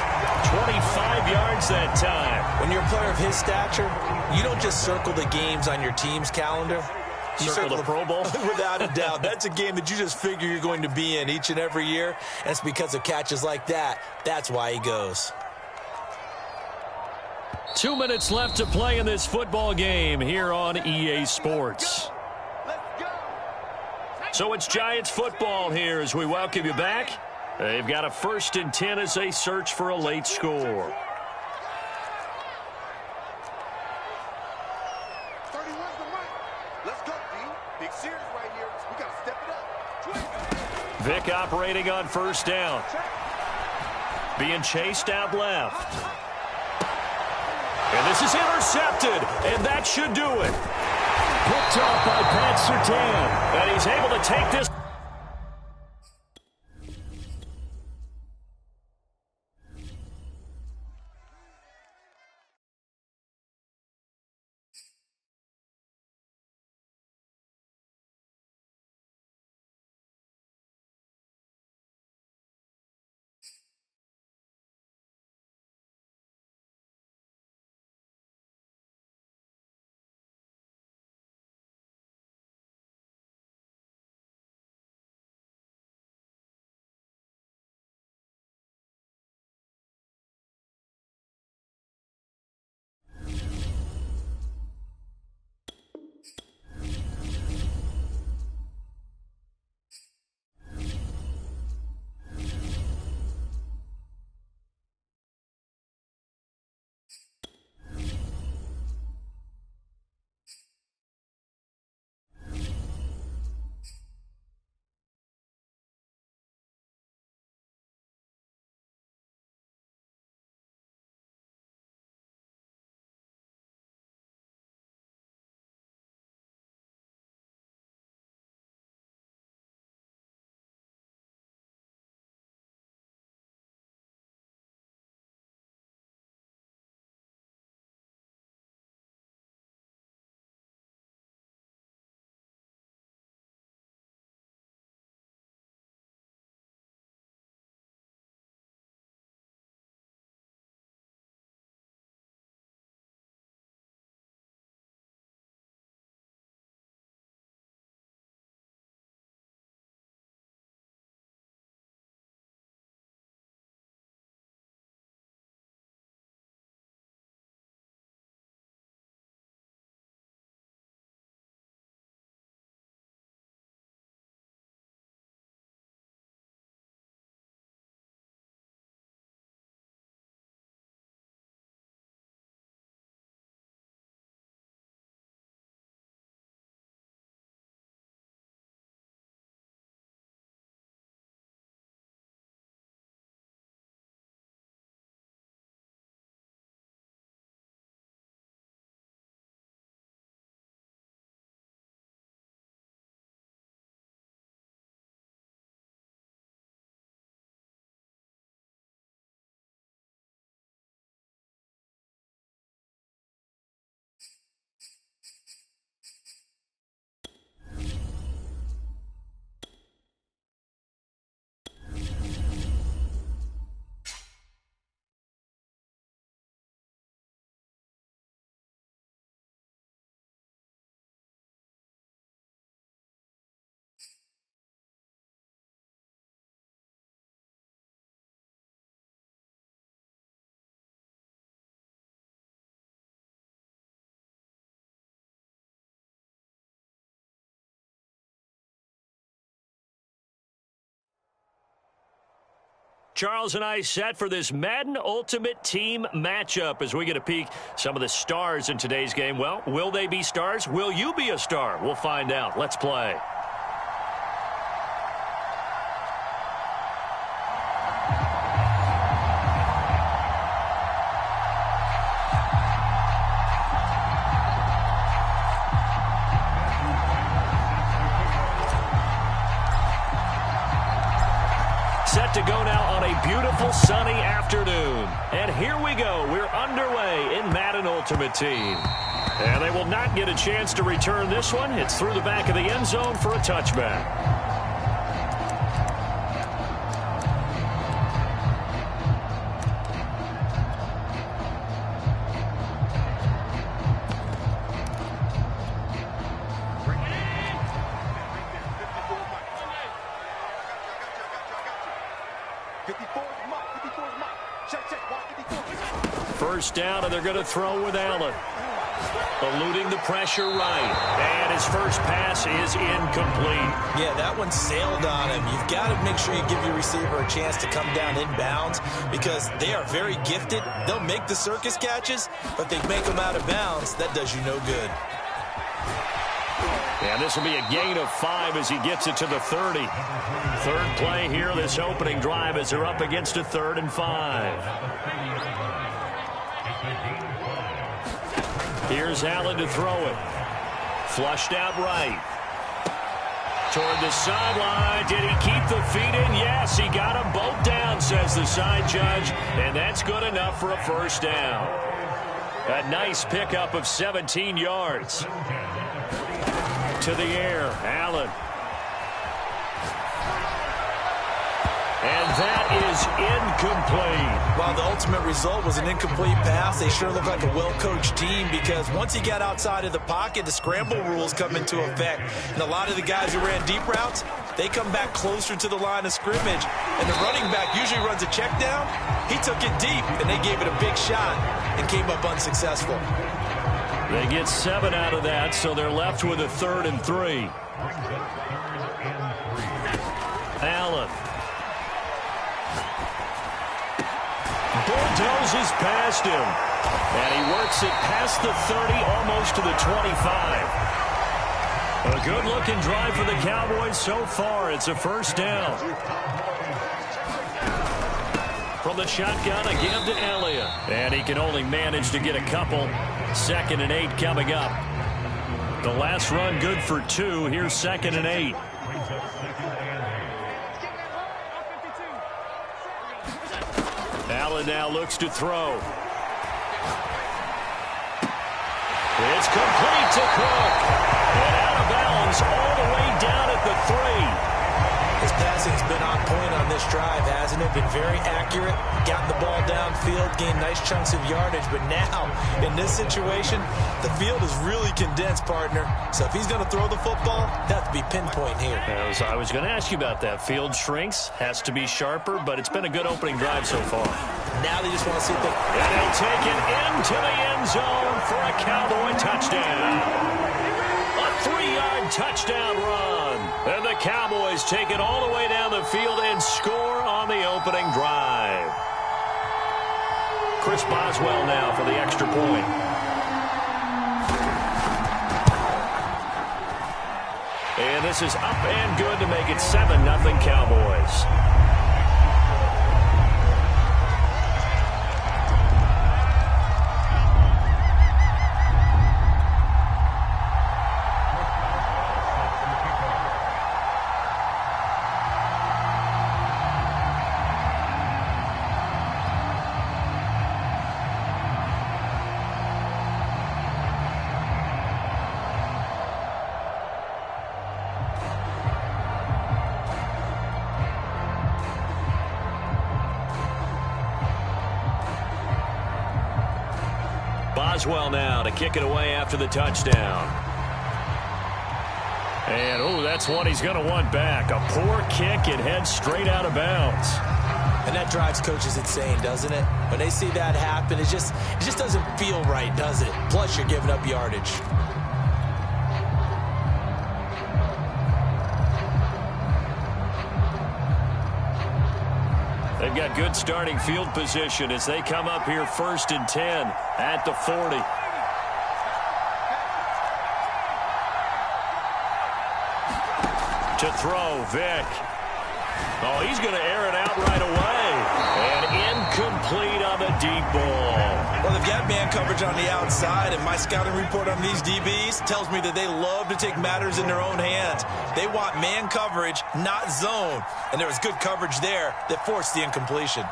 25 yards that time. When you're a player of his stature, you don't just circle the games on your team's calendar. You circle the Pro Bowl? Without a doubt. That's a game that you just figure you're going to be in each and every year. And it's because of catches like that. That's why he goes. 2 minutes left to play in this football game here on EA Sports. So it's Giants football here as we welcome you back. They've got a 1st and 10 as they search for a late score. Vick operating on 1st down. Being chased out left. And this is intercepted, and that should do it. Picked off by Pat Surtain, and he's able to take this Charles and I set for this Madden Ultimate Team matchup as we get a peek some of the stars in today's game. Well, will they be stars? Will you be a star? We'll find out. Let's play. Set to go now on a beautiful sunny afternoon. And here we go. We're underway in Madden Ultimate Team. And they will not get a chance to return this one. It's through the back of the end zone for a touchback. First down, and they're going to throw with Allen. Eluding the pressure right. And his first pass is incomplete. Yeah, that one sailed on him. You've got to make sure you give your receiver a chance to come down inbounds because they are very gifted. They'll make the circus catches, but they make them out of bounds. That does you no good. And this will be a gain of 5 as he gets it to the 30. Third play here, this opening drive as they're up against a 3rd and 5. Here's Allen to throw it. Flushed out right. Toward the sideline. Did he keep the feet in? Yes, he got them both down, says the side judge. And that's good enough for a first down. A nice pickup of 17 yards. To the air, Allen. And that is incomplete. While the ultimate result was an incomplete pass, they sure look like a well-coached team because once he got outside of the pocket, the scramble rules come into effect. And a lot of the guys who ran deep routes, they come back closer to the line of scrimmage. And the running back usually runs a check down. He took it deep, and they gave it a big shot and came up unsuccessful. They get 7 out of that, so they're left with a 3rd and 3. Allen. Bulldozes past him. And he works it past the 30, almost to the 25. A good-looking drive for the Cowboys so far. It's a first down. From the shotgun, again to Elliott. And he can only manage to get a couple. 2nd and 8 coming up. The last run good for 2. Here's 2nd and 8. Allen now looks to throw. It's complete to Cook. And out of bounds all the way down at the 3. His passing's been on point on this drive, hasn't it? Been very accurate, gotten the ball downfield, gained nice chunks of yardage. But now, in this situation, the field is really condensed, partner. So if he's going to throw the football, that to be pinpoint here. I was going to ask you about that. Field shrinks, has to be sharper, but it's been a good opening drive so far. Now they just want to see if they... And they'll take it into the end zone for a Cowboy touchdown. A 3-yard touchdown run. And the Cowboys take it all the way down the field and score on the opening drive. Chris Boswell now for the extra point. And this is up and good to make it 7-0 Cowboys. Boswell now to kick it away after the touchdown. And, oh, that's one he's going to want back. A poor kick. It heads straight out of bounds. And that drives coaches insane, doesn't it? When they see that happen, it just doesn't feel right, does it? Plus, you're giving up yardage. They've they've got good starting field position as they come up here 1st and 10 at the 40. To throw, Vick. Oh, he's going to air it out right away. And incomplete on the deep ball. Well, they've got man coverage on the outside, and my scouting report on these DBs tells me that they love to take matters in their own hands. They want man coverage, not zone. And there was good coverage there that forced the incompletion.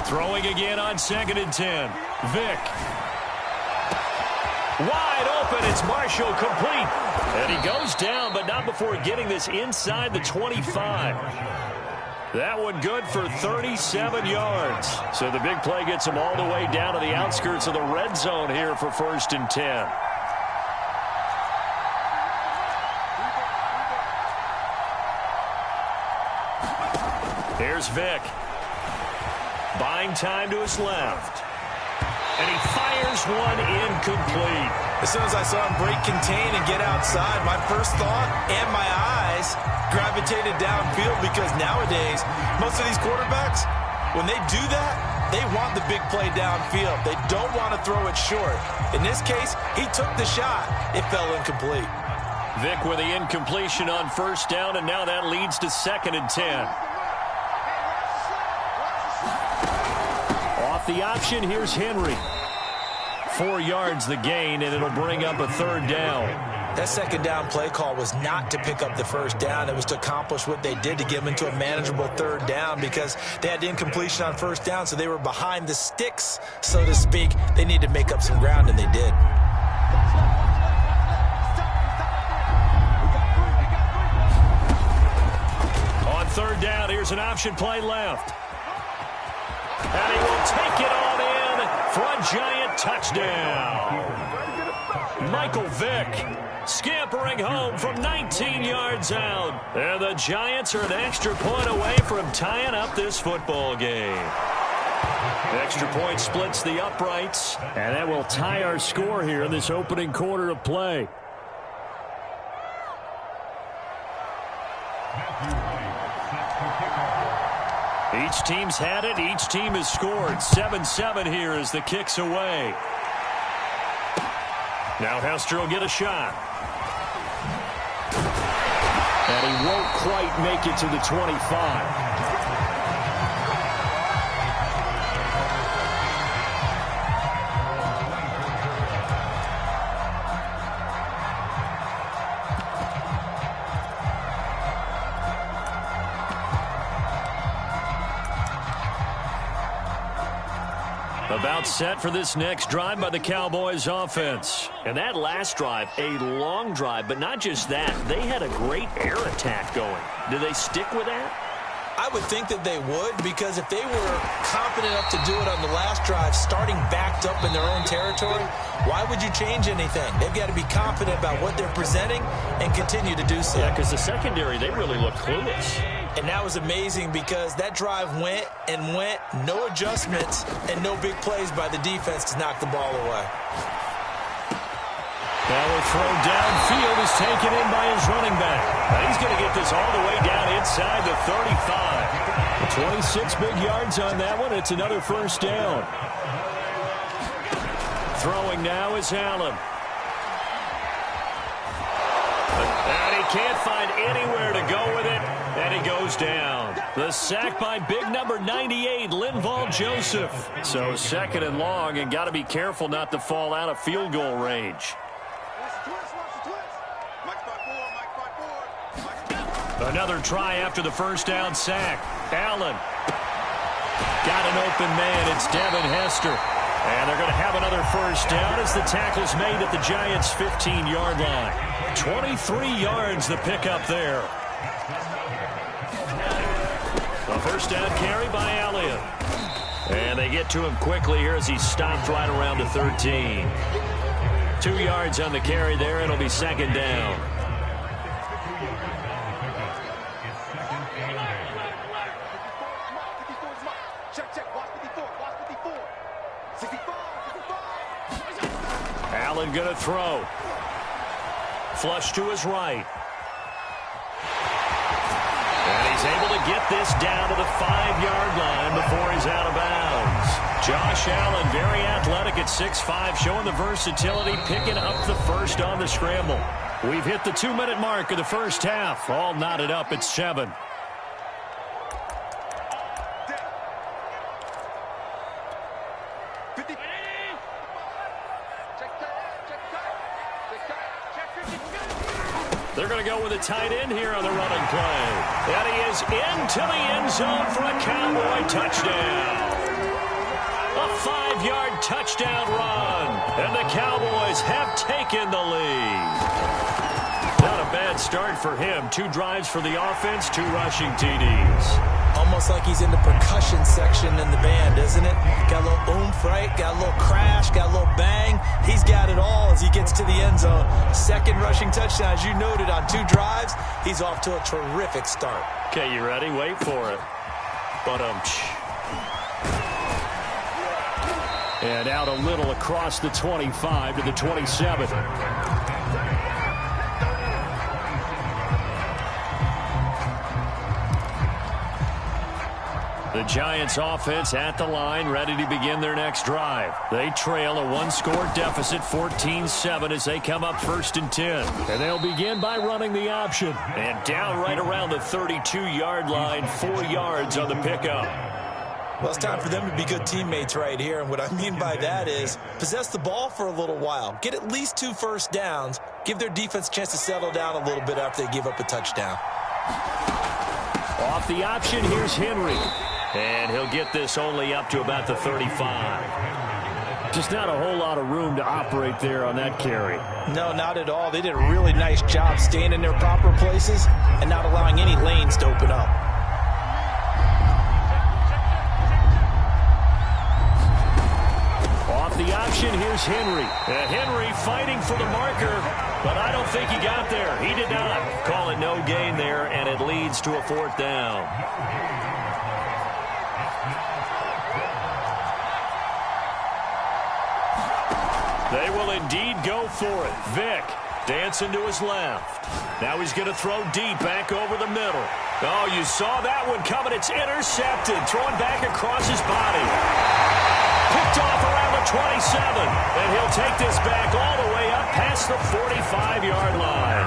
Throwing again on 2nd and 10. Vick. Wide open. It's Marshall, complete. And he goes down, but not before getting this inside the 25. That one good for 37 yards. So the big play gets him all the way down to the outskirts of the red zone here for 1st and 10. Here's Vick. Buying time to his left. And he fires one incomplete. As soon as I saw him break contain and get outside, my first thought and my eyes gravitated downfield, because nowadays, most of these quarterbacks, when they do that, they want the big play downfield. They don't want to throw it short. In this case, he took the shot. It fell incomplete. Vick with the incompletion on 1st down, and now that leads to 2nd and 10. Off the option, here's Henry. 4 yards the gain, and it'll bring up a 3rd down. That 2nd down play call was not to pick up the 1st down. It was to accomplish what they did, to get them into a manageable 3rd down, because they had the incompletion on 1st down, so they were behind the sticks, so to speak. They needed to make up some ground, and they did. On 3rd down, here's an option play left. And he will take it on in for a giant touchdown. Michael Vick scampering home from 19 yards out. And the Giants are an extra point away from tying up this football game. Extra point splits the uprights, and that will tie our score here in this opening quarter of play. Each team's had it. Each team has scored. 7-7 here as the kick's away. Now Hester will get a shot. And he won't quite make it to the 25. About set for this next drive by the Cowboys offense. And that last drive, a long drive, but not just that. They had a great air attack going. Do they stick with that? I would think that they would, because if they were confident enough to do it on the last drive, starting backed up in their own territory, why would you change anything? They've got to be confident about what they're presenting and continue to do so. Yeah, because the secondary, they really looked clueless. And that was amazing, because that drive went and went, no adjustments, and no big plays by the defense to knock the ball away. Now a throw downfield is taken in by his running back. Now he's going to get this all the way down inside the 35. 26 big yards on that one. It's another 1st down. Throwing now is Allen. And he can't find anywhere to go with it. And he goes down. The sack by big number 98, Linval Joseph. So 2nd and long, and got to be careful not to fall out of field goal range. Another try after the 1st down sack. Allen. Got an open man. It's Devin Hester. And they're going to have another 1st down as the tackle's made at the Giants' 15-yard line. 23 yards the pickup there. The 1st down carry by Elliott. And they get to him quickly here as he stopped right around the 13. 2 yards on the carry there. It'll be 2nd down. Allen going to throw. Flush to his right. And he's able to to get this down to the 5-yard line before he's out of bounds. Josh Allen, very athletic at 6'5", showing the versatility, picking up the first on the scramble. We've hit the 2-minute mark of the first half. All knotted up at 7. They're going to go with a tight end here on the running play. And he is into the end zone for a Cowboy touchdown. A 5-yard touchdown run. And the Cowboys have taken the lead. Not a bad start for him. 2 drives for the offense, 2 rushing TDs. Almost like he's in the percussion section in the band, isn't it? Got a little oomph, right? Got a little crash, got a little bang. He's got it all as he gets to the end zone. 2nd rushing touchdown, as you noted, on 2 drives. He's off to a terrific start. Okay, you ready? Wait for it. And out a little across the 25 to the 27. The Giants offense at the line, ready to begin their next drive. They trail a 1-score deficit, 14-7, as they come up 1st and 10. And they'll begin by running the option. And down right around the 32-yard line, 4 yards on the pickup. Well, it's time for them to be good teammates right here. And what I mean by that is possess the ball for a little while. Get at least 2 first downs. Give their defense a chance to settle down a little bit after they give up a touchdown. Off the option, here's Henry. And he'll get this only up to about the 35. Just not a whole lot of room to operate there on that carry. No, not at all. They did a really nice job staying in their proper places and not allowing any lanes to open up. Off the option, here's Henry. Henry fighting for the marker, but I don't think he got there. He did not. Call it no gain there, and it leads to a 4th down. They will indeed go for it. Vick dancing to his left. Now he's going to throw deep back over the middle. Oh, you saw that one coming. It's intercepted. Throwing back across his body. Picked off around the 27. And he'll take this back all the way up past the 45-yard line.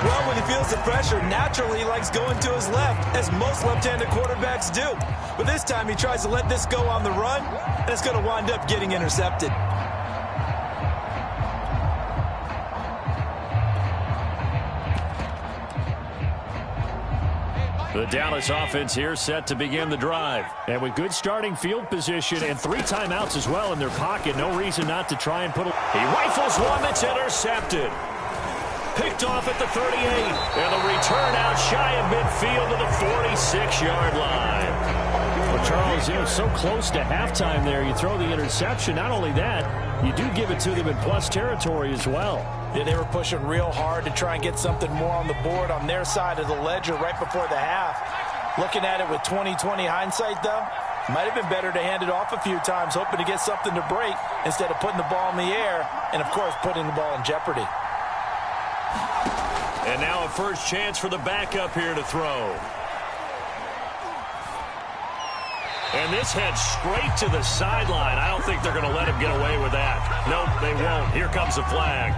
Well, when he feels the pressure, naturally he likes going to his left, as most left-handed quarterbacks do. But this time he tries to let this go on the run, and it's going to wind up getting intercepted. The Dallas offense here set to begin the drive. And with good starting field position and 3 timeouts as well in their pocket, no reason not to try and put a... He rifles one that's intercepted. Picked off at the 38. And the return out shy of midfield to the 46-yard line. Well, Charles, you know, so close to halftime there. You throw the interception. Not only that, you do give it to them in plus territory as well. Yeah, they were pushing real hard to try and get something more on the board on their side of the ledger right before the half. Looking at it with 20/20 hindsight, though, might have been better to hand it off a few times, hoping to get something to break instead of putting the ball in the air and, of course, putting the ball in jeopardy. And now a first chance for the backup here to throw. And this heads straight to the sideline. I don't think they're going to let him get away with that. Nope, they won't. Here comes the flag.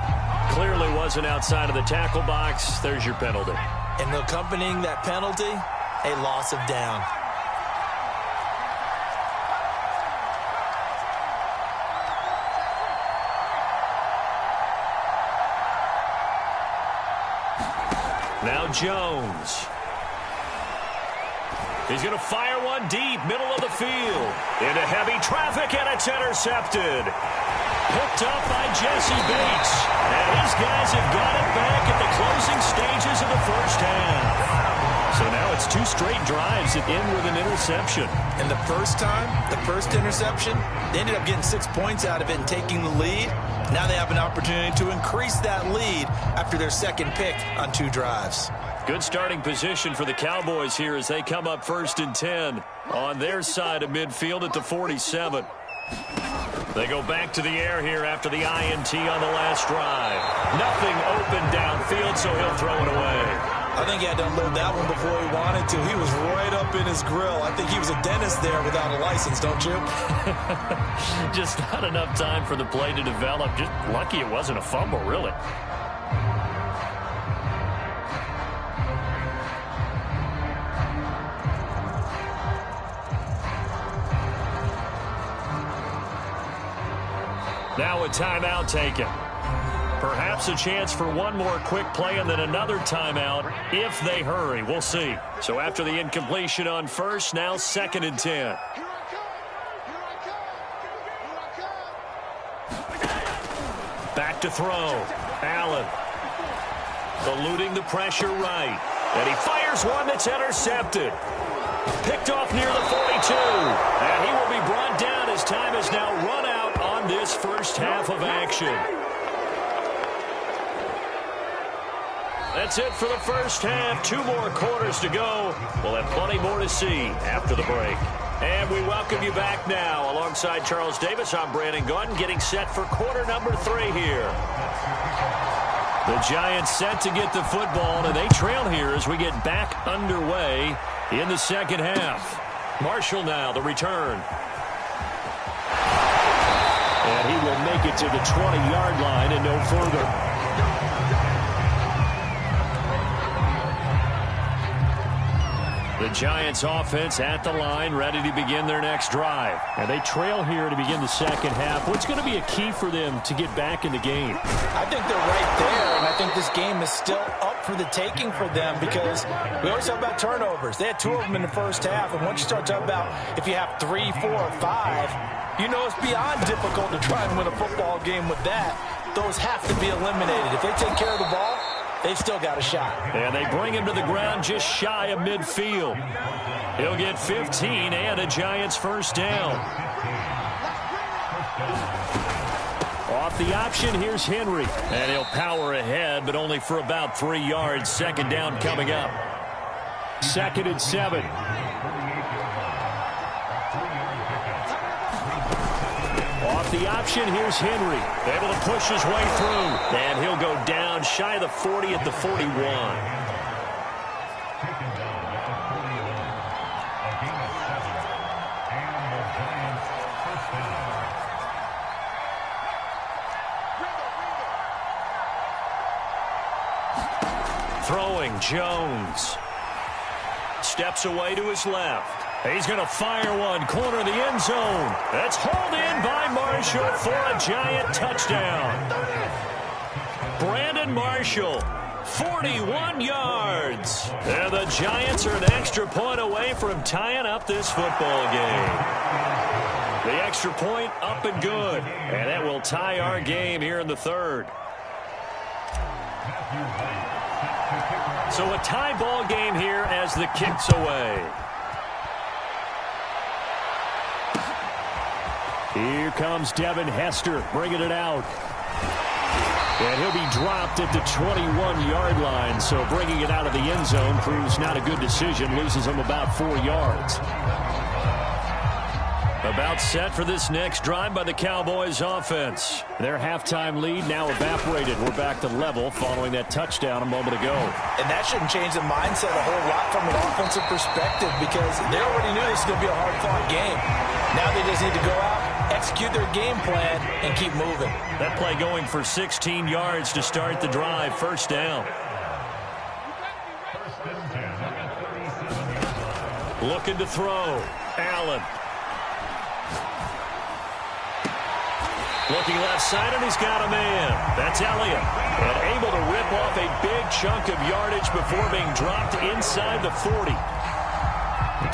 Clearly wasn't outside of the tackle box. There's your penalty. And accompanying that penalty, a loss of down. Now Jones. He's going to fire one deep, middle of the field. Into heavy traffic, and it's intercepted. Picked up by Jesse Bates. And these guys have got it back at the closing stages of the first half. So now it's 2 straight drives that end with an interception. And the first time, the first interception, they ended up getting 6 points out of it and taking the lead. Now they have an opportunity to increase that lead after their second pick on 2 drives. Good starting position for the Cowboys here as they come up 1st and 10 on their side of midfield at the 47. They go back to the air here after the INT on the last drive. Nothing open downfield, so he'll throw it away. I think he had to unload that one before he wanted to. He was right up in his grill. I think he was a dentist there without a license, don't you? Just not enough time for the play to develop. Just lucky it wasn't a fumble, really. Now a timeout taken. Perhaps a chance for one more quick play and then another timeout if they hurry. We'll see. So after the incompletion on first, now 2nd and 10. Back to throw. Allen. Eluding the pressure right. And he fires one that's intercepted. Picked off near the 42. And he will be brought down as time is now run out on this first half of action. That's it for the first half. 2 more quarters to go. We'll have plenty more to see after the break. And we welcome you back now. Alongside Charles Davis, I'm Brandon Gaudin, getting set for quarter number 3 here. The Giants set to get the football, and they trail here as we get back underway in the second half. Marshall now, the return. And he will make it to the 20-yard line and no further. The Giants offense at the line, ready to begin their next drive. And they trail here to begin the second half. What's going to be a key for them to get back in the game? I think they're right there, and I think this game is still up for the taking for them because we always talk about turnovers. They had 2 of them in the first half, and once you start talking about if you have 3, 4, or 5, you know it's beyond difficult to try and win a football game with that. Those have to be eliminated. If they take care of the ball, they've still got a shot. And they bring him to the ground just shy of midfield. He'll get 15 and a Giants first down. Off the option, here's Henry. And he'll power ahead, but only for about 3 yards. Second down coming up. 2nd and 7. Off the option, here's Henry. Able to push his way through. And he'll go down shy of the 40 at the 41. Throwing, Jones. Steps away to his left. He's going to fire one, corner of the end zone. That's hauled in by Marshall for a Giant touchdown. Brandon Marshall, 41 yards. And the Giants are an extra point away from tying up this football game. The extra point up and good. And that will tie our game here in the 3rd. So a tie ball game here as the kick's away. Here comes Devin Hester bringing it out. And he'll be dropped at the 21-yard line. So bringing it out of the end zone proves not a good decision. Loses him about 4 yards. About set for this next drive by the Cowboys offense. Their halftime lead now evaporated. We're back to level following that touchdown a moment ago. And that shouldn't change the mindset a whole lot from an offensive perspective because they already knew this was going to be a hard-fought game. Now they just need to go out, execute their game plan, and keep moving. That play going for 16 yards to start the drive. First down. Looking to throw. Allen. Looking left side, and he's got a man. That's Elliott. And able to rip off a big chunk of yardage before being dropped inside the 40.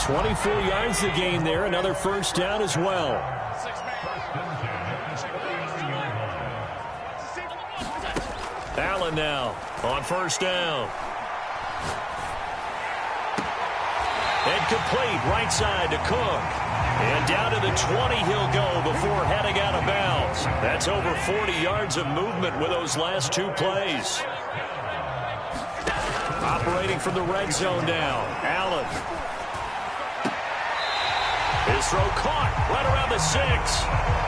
24 yards to gain there. Another first down as well. Allen now on first down. And complete right side to Cook. And down to the 20 he'll go before heading out of bounds. That's over 40 yards of movement with those last 2 plays. Operating from the red zone now. Allen. This throw caught right around the 6.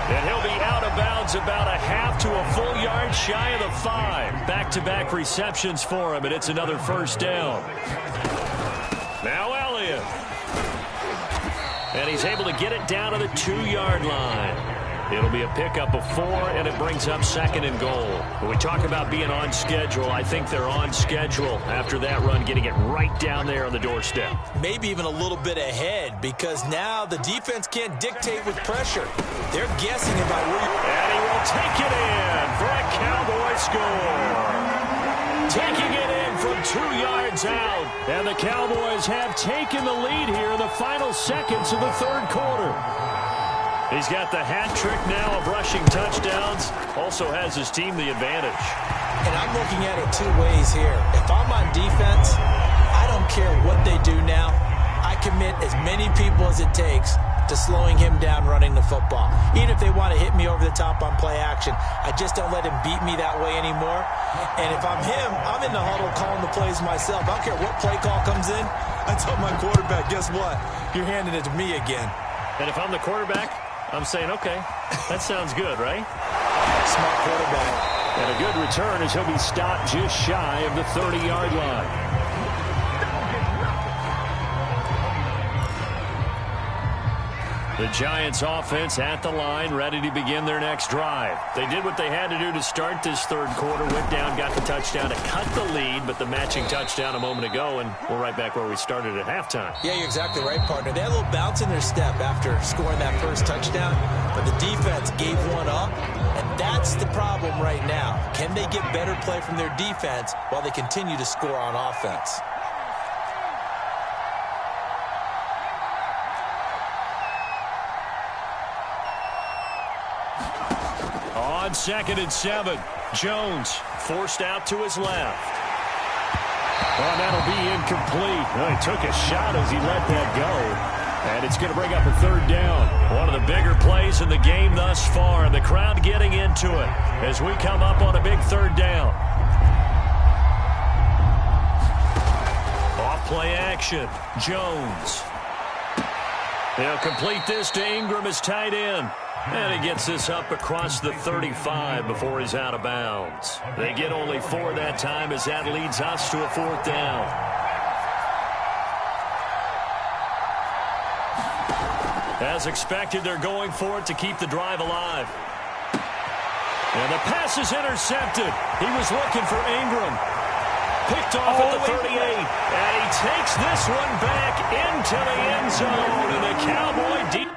And he'll be out of bounds about a half to a full yard shy of the 5. Back-to-back receptions for him, and it's another first down. Now Elliott. And he's able to get it down to the 2-yard line. It'll be a pickup of 4, and it brings up 2nd and goal. When we talk about being on schedule, I think they're on schedule after that run, getting it right down there on the doorstep. Maybe even a little bit ahead, because now the defense can't dictate with pressure. They're guessing about where you're... And he will take it in for a Cowboy score. Taking it in from 2 yards out. And the Cowboys have taken the lead here in the final seconds of the third quarter. He's got the hat trick now of rushing touchdowns. Also has his team the advantage. And I'm looking at it 2 ways here. If I'm on defense, I don't care what they do now. I commit as many people as it takes to slowing him down running the football. Even if they want to hit me over the top on play action, I just don't let him beat me that way anymore. And if I'm him, I'm in the huddle calling the plays myself. I don't care what play call comes in. I tell my quarterback, guess what? You're handing it to me again. And if I'm the quarterback, I'm saying, okay, that sounds good, right? Smart quarterback. And a good return as he'll be stopped just shy of the 30-yard line. The Giants offense at the line, ready to begin their next drive. They did what they had to do to start this third quarter. Went down, got the touchdown to cut the lead, but the matching touchdown a moment ago, and we're right back where we started at halftime. Yeah, you're exactly right, partner. They had a little bounce in their step after scoring that first touchdown, but the defense gave one up, and that's the problem right now. Can they get better play from their defense while they continue to score on offense? On 2nd and 7, Jones forced out to his left. Oh, that'll be incomplete. Well, he took a shot as he let that go. And it's going to bring up a third down. One of the bigger plays in the game thus far. And the crowd getting into it as we come up on a big third down. Off play action. Jones. He'll complete this to Ingram as tight end. And he gets this up across the 35 before he's out of bounds. They get only 4 that time as that leads us to a 4th down. As expected, they're going for it to keep the drive alive. And the pass is intercepted. He was looking for Ingram. Picked off at the 38. And he takes this one back into the end zone. And the Cowboy deep.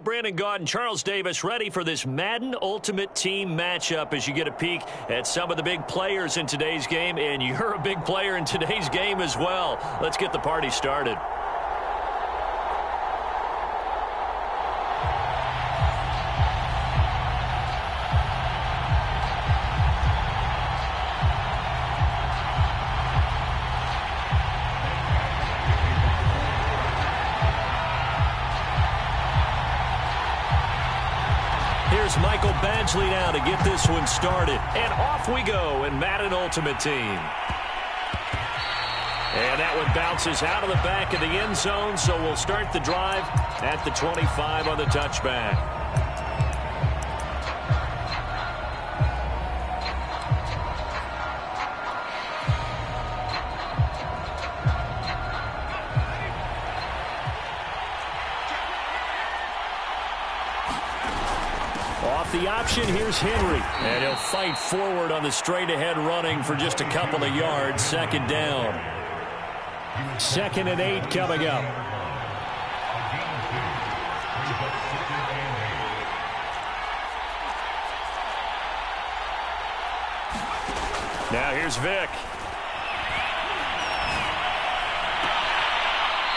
Brandon Gaud and Charles Davis ready for this Madden Ultimate Team matchup as you get a peek at some of the big players in today's game, and you're a big player in today's game as well. Let's get the party started. Michael Badgley now to get this one started. And off we go in Madden Ultimate Team. And that one bounces out of the back of the end zone, so we'll start the drive at the 25 on the touchback. The option, here's Henry. And he'll fight forward on the straight-ahead running for just a couple of yards. Second down. 2nd and 8 coming up. Now here's Vic.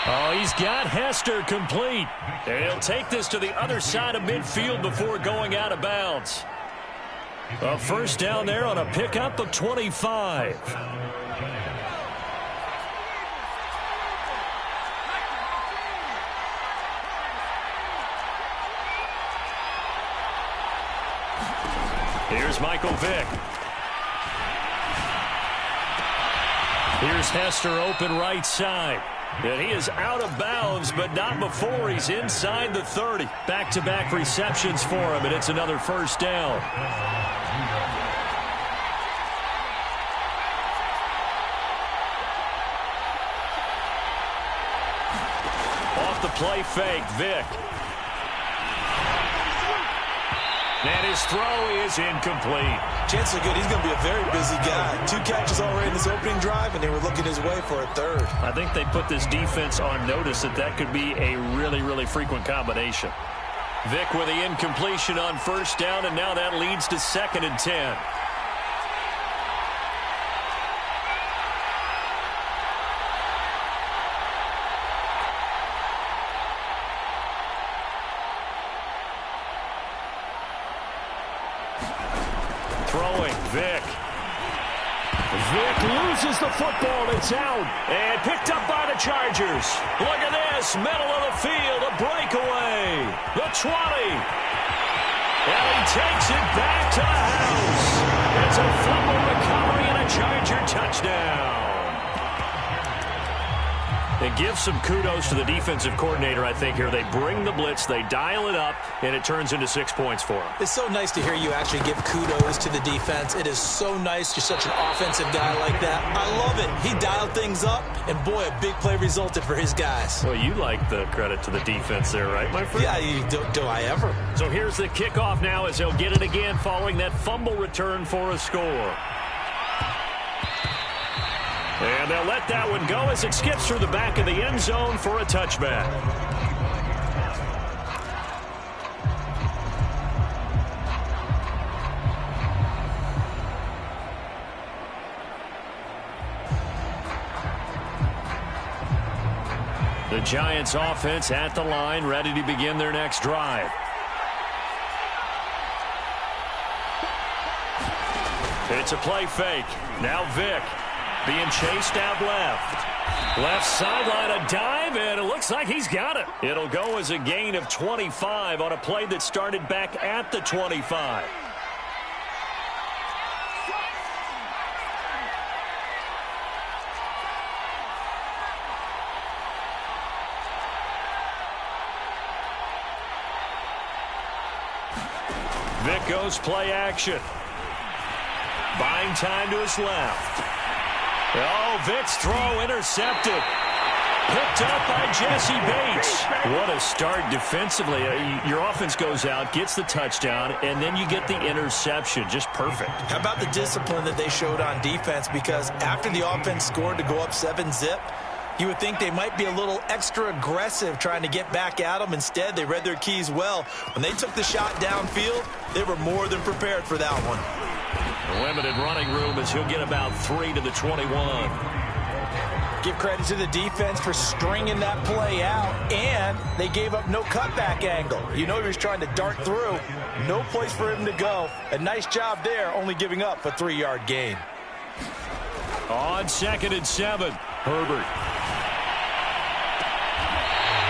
Oh, he's got Hester complete. And he'll take this to the other side of midfield before going out of bounds. A first down there on a pickup of 25. Here's Michael Vick. Here's Hester open right side. And he is out of bounds, but not before he's inside the 30. Back-to-back receptions for him, and it's another first down. Off the play fake, Vic. And his throw is incomplete. Chances are good. He's going to be a very busy guy. 2 catches already in this opening drive, and they were looking his way for a third. I think they put this defense on notice that could be a really, really frequent combination. Vic with the incompletion on first down, and now that leads to 2nd and 10. Throwing, Vic. Vic loses the football. It's out. And picked up by the Chargers. Look at this. Middle of the field. A breakaway. The 20. And he takes it back to the house. It's a fumble recovery and a Charger touchdown. And give some kudos to the defensive coordinator, I think, here. They bring the blitz, they dial it up, and it turns into 6 points for them. It's so nice to hear you actually give kudos to the defense. It is so nice. You're such an offensive guy like that. I love it. He dialed things up, and boy, a big play resulted for his guys. Well, you like the credit to the defense there, right, my friend? Yeah, do I ever. So here's the kickoff now as they'll get it again following that fumble return for a score. And they'll let that one go as it skips through the back of the end zone for a touchback. The Giants offense at the line, ready to begin their next drive. It's a play fake. Now Vic. Being chased out left. Left sideline, a dive, and it looks like he's got it. It'll go as a gain of 25 on a play that started back at the 25. Vic goes play action. Buying time to his left. Oh, Vic's throw intercepted. Picked up by Jesse Bates. What a start defensively. Your offense goes out, gets the touchdown, and then you get the interception. Just perfect. How about the discipline that they showed on defense? Because after the offense scored to go up 7-zip, You would think they might be a little extra aggressive trying to get back at them. Instead, they read their keys well. When they took the shot downfield, they were more than prepared for that one. Limited running room as he'll get about 3 to the 21. Give credit to the defense for stringing that play out, and they gave up no cutback angle. You know he was trying to dart through. No place for him to go. A nice job there, only giving up a 3-yard gain. On 2nd and 7, Herbert.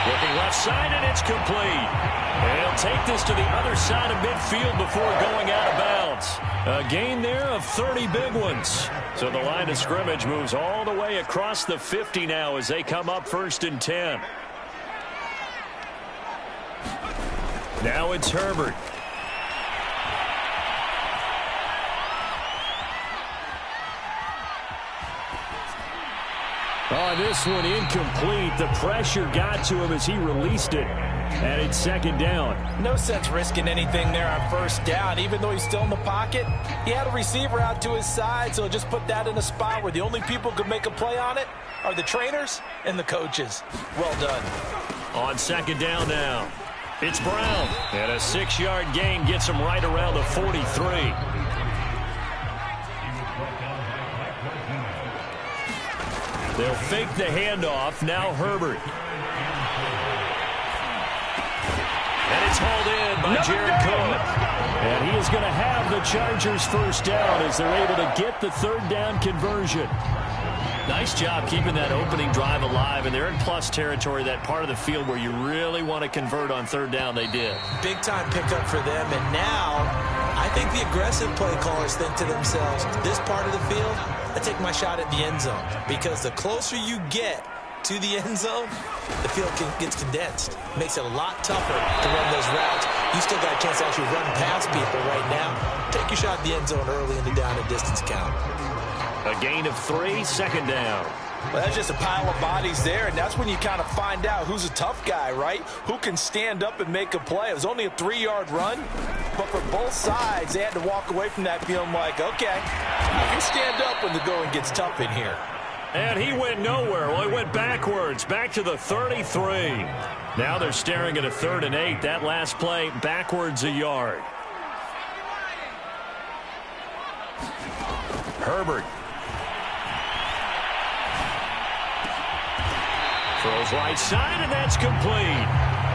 Looking left side, and it's complete. And he'll take this to the other side of midfield before going out of bounds. A gain there of 30 big ones. So the line of scrimmage moves all the way across the 50 now as they come up 1st and 10. Now it's Herbert. Oh, this one incomplete. The pressure got to him as he released it. And it's 2nd down. No sense risking anything there on 1st down. Even though he's still in the pocket, he had a receiver out to his side, so just put that in a spot where the only people who could make a play on it are the trainers and the coaches. Well done. On 2nd down now, it's Brown. And a 6-yard gain gets him right around the 43. They'll fake the handoff. Now Herbert. And it's hauled in by Jared Cook. And he is going to have the Chargers 1st down as they're able to get the 3rd down conversion. Nice job keeping that opening drive alive, and they're in plus territory, that part of the field where you really want to convert on 3rd down. They did. Big time pickup for them, and now I think the aggressive play callers think to themselves, this part of the field, I take my shot at the end zone, because the closer you get to the end zone, the field gets condensed. Makes it a lot tougher to run those routes. You still got a chance to actually run past people right now. Take your shot at the end zone early in the down and distance count. A gain of 3, 2nd down. Well, that's just a pile of bodies there, and that's when you kind of find out who's a tough guy, right? Who can stand up and make a play. It was only a 3-yard run, but for both sides, they had to walk away from that feeling like, okay, I can stand up when the going gets tough in here. And he went nowhere. Well, he went backwards, back to the 33. Now they're staring at a 3rd and 8. That last play, backwards a yard. Herbert. Throws right side, and that's complete.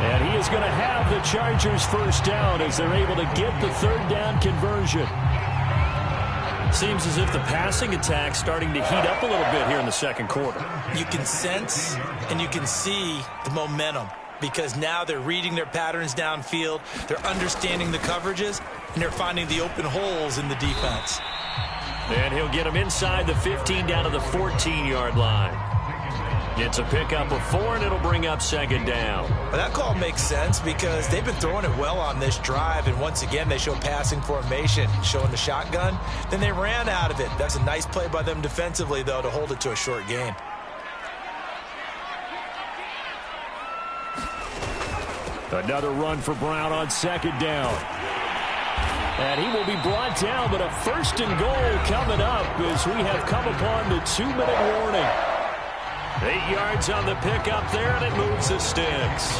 And he is going to have the Chargers 1st down as they're able to get the 3rd down conversion. Seems as if the passing attack's starting to heat up a little bit here in the 2nd quarter. You can sense and you can see the momentum, because now they're reading their patterns downfield, they're understanding the coverages, and they're finding the open holes in the defense. And he'll get them inside the 15 down to the 14-yard line. It's a pickup of 4, and it'll bring up 2nd down. Well, that call makes sense because they've been throwing it well on this drive, and once again they show passing formation, showing the shotgun. Then they ran out of it. That's a nice play by them defensively, though, to hold it to a short gain. Another run for Brown on 2nd down. And he will be brought down, but a 1st and goal coming up as we have come upon the 2-minute warning. 8 yards on the pickup there, and it moves the sticks.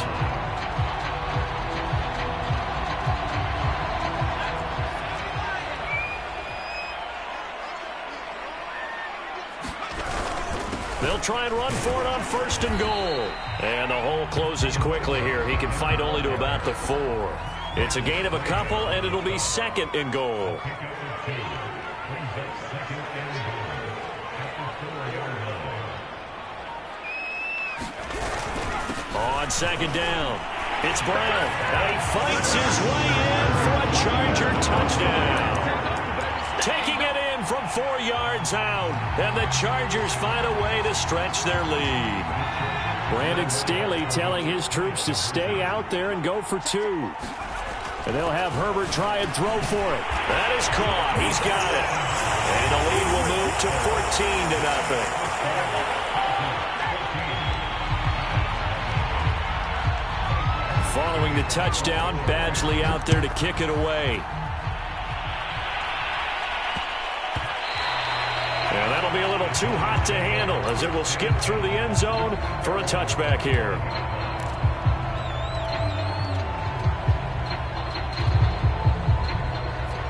They'll try and run for it on 1st and goal. And the hole closes quickly here. He can fight only to about the 4. It's a gain of a couple, and it'll be 2nd and goal. On 2nd down, it's Brown. And he fights his way in for a Charger touchdown. Taking it in from 4 yards out, and the Chargers find a way to stretch their lead. Brandon Staley telling his troops to stay out there and go for 2. And they'll have Herbert try and throw for it. That is caught. He's got it. And the lead will move to 14-0. Following the touchdown, Badgley out there to kick it away. And that'll be a little too hot to handle as it will skip through the end zone for a touchback here.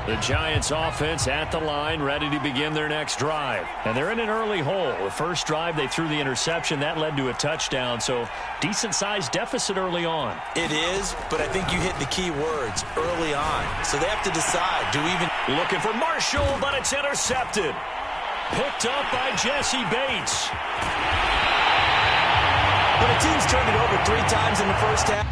The Giants offense at the line, ready to begin their next drive. And they're in an early hole. The first drive, they threw the interception. That led to a touchdown, so decent-sized deficit early on. It is, but I think you hit the key words, early on. So they have to decide, do we even... Looking for Marshall, but it's intercepted. Picked up by Jesse Bates. When a team's turned it over 3 times in the first half...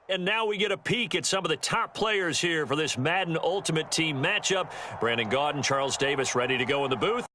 And now we get a peek at some of the top players here for this Madden Ultimate Team matchup. Brandon Gaudin, Charles Davis ready to go in the booth.